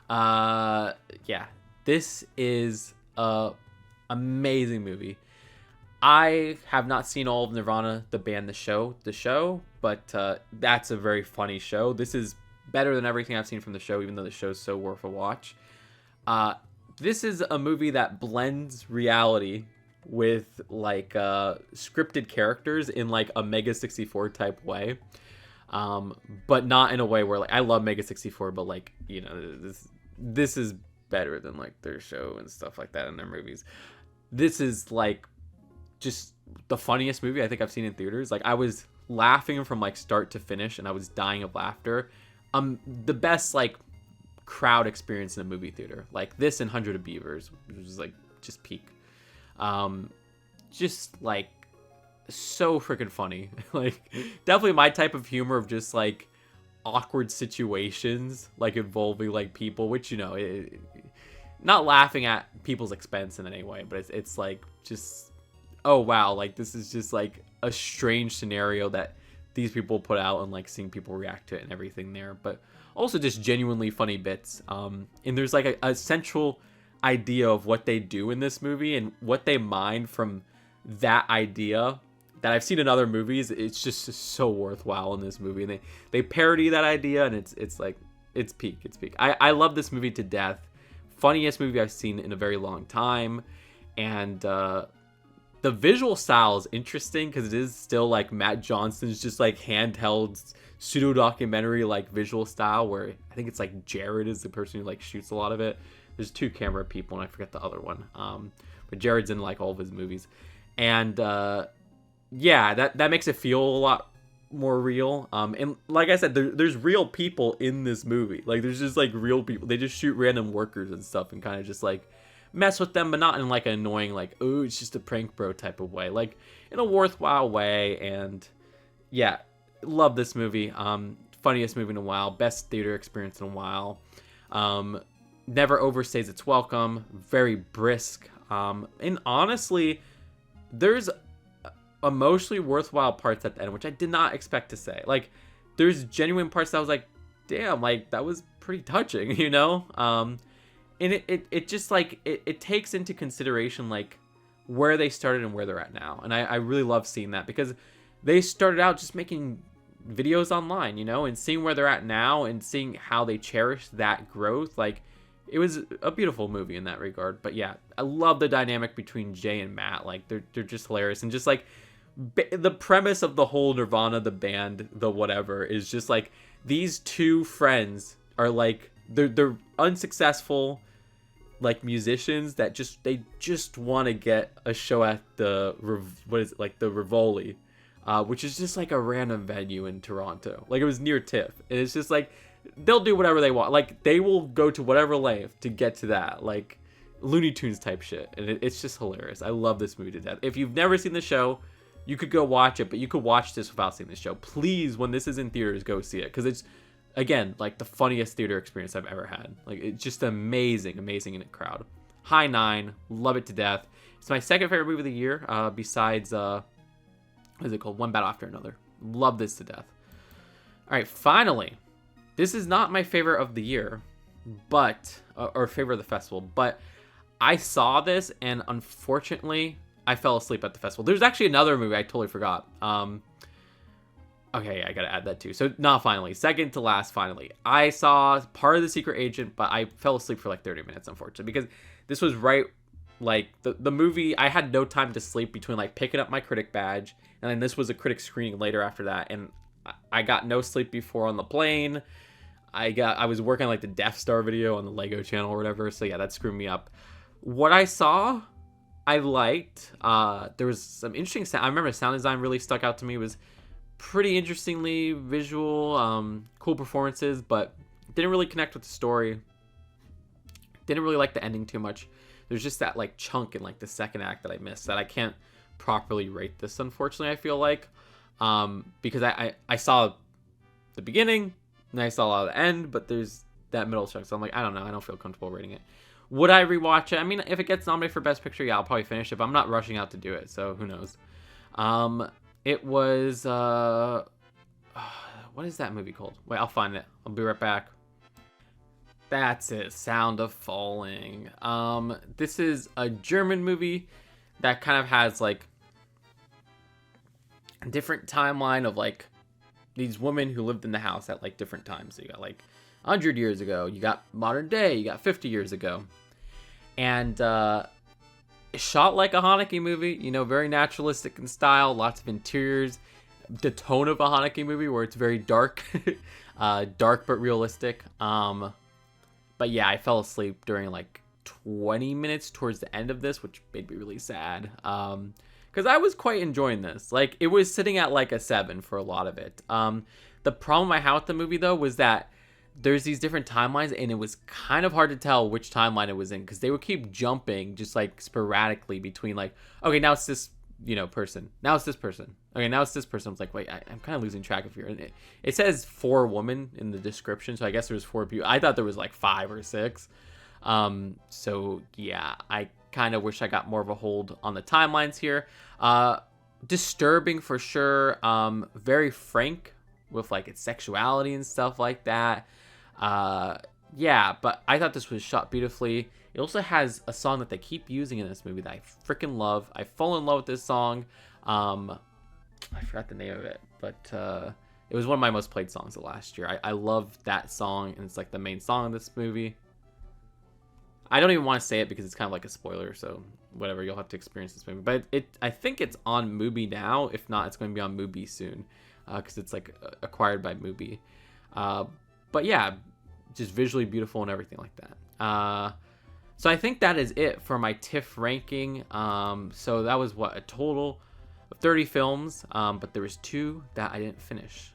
Yeah, this is a amazing movie. I have not seen all of Nirvana, the band, the show, but that's a very funny show. This is better than everything I've seen from the show, even though the show's so worth a watch. This is a movie that blends reality with like scripted characters in like a Mega 64 type way, but not in a way where like I love Mega 64, but like, you know, this is better than like their show and stuff like that in their movies. This is like just the funniest movie I think I've seen in theaters. Like I was laughing from like start to finish, and I was dying of laughter. The best like crowd experience in a movie theater, like this and 100 of Beavers, which is like just peak. Just like so freaking funny. Like definitely my type of humor of just like awkward situations like involving like people, which, you know, not laughing at people's expense in any way, but it's like just, oh wow, like this is just like a strange scenario that these people put out, and like seeing people react to it and everything there. But also just genuinely funny bits. And there's like a central idea of what they do in this movie and what they mine from that idea that I've seen in other movies. It's just so worthwhile in this movie, and they parody that idea, and it's like it's peak. I love this movie to death. Funniest movie I've seen in a very long time, and the visual style is interesting because it is still like Matt Johnson's just like handheld pseudo documentary like visual style, where I think it's like Jared is the person who like shoots a lot of it. There's two camera people, and I forget the other one. But Jared's in like all of his movies, and yeah, that makes it feel a lot more real. And like I said, there's real people in this movie. Like there's just like real people. They just shoot random workers and stuff and kind of just like mess with them, but not in like an annoying like, oh, it's just a prank bro type of way. Like in a worthwhile way. And yeah, love this movie. Funniest movie in a while. Best theater experience in a while. Never overstays its welcome. Very brisk. And honestly, there's emotionally worthwhile parts at the end, which I did not expect to say. Like, there's genuine parts that I was like, damn, like, that was pretty touching, you know? And it just, like, it takes into consideration, like, where they started and where they're at now. And I really love seeing that, because they started out just making videos online, you know? And seeing where they're at now and seeing how they cherish that growth, like, it was a beautiful movie in that regard. But yeah, I love the dynamic between Jay and Matt. Like, they're just hilarious. And just, like, the premise of the whole Nirvana, the band, the whatever, is just like these two friends are like they're unsuccessful like musicians that they just want to get a show at the the Rivoli, which is just like a random venue in Toronto. Like, it was near TIFF, and it's just like they'll do whatever they want. Like, they will go to whatever length to get to that, like Looney Tunes type shit, and it's just hilarious. I love this movie to death. If you've never seen the show, you could go watch it, but you could watch this without seeing the show. Please, when this is in theaters, go see it, because it's, again, like the funniest theater experience I've ever had. Like, it's just amazing in a crowd. High 9, love it to death. It's my second favorite movie of the year, besides what is it called? One Battle After Another. Love this to death. All right, finally, this is not my favorite of the year, but or favorite of the festival, but I saw this, and unfortunately, I fell asleep at the festival. There's actually another movie I totally forgot. Okay, I gotta add that too. So, not finally. Second to last, finally. I saw part of The Secret Agent, but I fell asleep for like 30 minutes, unfortunately. Because this was right, like, the movie, I had no time to sleep between, like, picking up my critic badge, and then this was a critic screening later after that, and I got no sleep before on the plane. I was working on, like, the Death Star video on the Lego channel or whatever, so yeah, that screwed me up. What I saw, I liked. There was some interesting sound. I remember sound design really stuck out to me. It was pretty interestingly visual, cool performances, but didn't really connect with the story. Didn't really like the ending too much. There's just that like chunk in like the second act that I missed that I can't properly rate this, unfortunately. I feel like because I saw the beginning and I saw a lot of the end, but there's that middle chunk, so I'm like, I don't know, I don't feel comfortable rating it. Would I rewatch it? I mean, if it gets nominated for Best Picture, yeah, I'll probably finish it, but I'm not rushing out to do it, so who knows. It was, what is that movie called? Wait, I'll find it. I'll be right back. That's it, Sound of Falling. This is a German movie that kind of has, like, a different timeline of, like, these women who lived in the house at, like, different times. So you got, like, 100 years ago, you got modern day, you got 50 years ago. And shot like a Haneke movie, you know, very naturalistic in style, lots of interiors, the tone of a Haneke movie where it's very dark, dark but realistic. But yeah, I fell asleep during like 20 minutes towards the end of this, which made me really sad. Because I was quite enjoying this. Like, it was sitting at like a 7 for a lot of it. The problem I had with the movie, though, was that there's these different timelines, and it was kind of hard to tell which timeline it was in, because they would keep jumping just like sporadically between like, okay, now it's this, you know, person. Now it's this person. Okay, now it's this person. I was like, wait, I'm kind of losing track of here. And it says 4 women in the description, so I guess there's 4 people. I thought there was like 5 or 6. So yeah, I kind of wish I got more of a hold on the timelines here. Disturbing for sure. Very frank with like its sexuality and stuff like that. Yeah, but I thought this was shot beautifully. It also has a song that they keep using in this movie that I freaking love. I fall in love with this song. I forgot the name of it, but it was one of my most played songs of last year. I love that song, and it's like the main song of this movie. I don't even want to say it because it's kind of like a spoiler, so whatever, you'll have to experience this movie. But I think it's on Mubi now. If not, it's going to be on Mubi soon, because it's like acquired by Mubi. But yeah, just visually beautiful and everything like that. So I think that is it for my TIFF ranking. So that was a total of 30 films, but there was 2 that I didn't finish.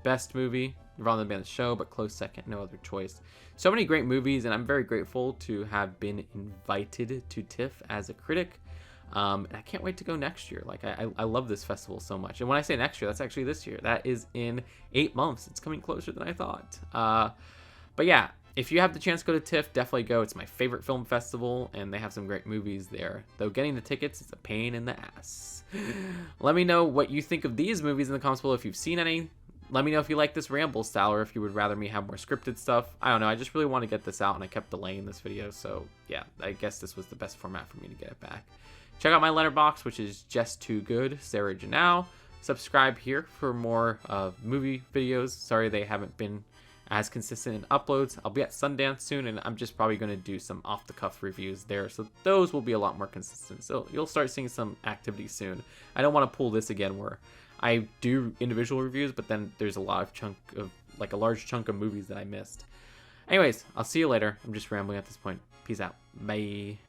Best movie, Nirvana the Band Show, but close second, no other choice. So many great movies, and I'm very grateful to have been invited to TIFF as a critic. And I can't wait to go next year. Like, I love this festival so much. And when I say next year, that's actually this year. That is in 8 months. It's coming closer than I thought. But yeah, if you have the chance to go to TIFF, definitely go. It's my favorite film festival, and they have some great movies there. Though getting the tickets is a pain in the ass. Let me know what you think of these movies in the comments below if you've seen any. Let me know if you like this ramble style or if you would rather me have more scripted stuff. I don't know. I just really want to get this out, and I kept delaying this video. So yeah, I guess this was the best format for me to get it back. Check out my letterbox, which is just too good, Sarah Janelle. Subscribe here for more movie videos. Sorry they haven't been as consistent in uploads. I'll be at Sundance soon, and I'm just probably going to do some off-the-cuff reviews there. So those will be a lot more consistent. So you'll start seeing some activity soon. I don't want to pull this again where I do individual reviews, but then there's a large chunk of movies that I missed. Anyways, I'll see you later. I'm just rambling at this point. Peace out. Bye.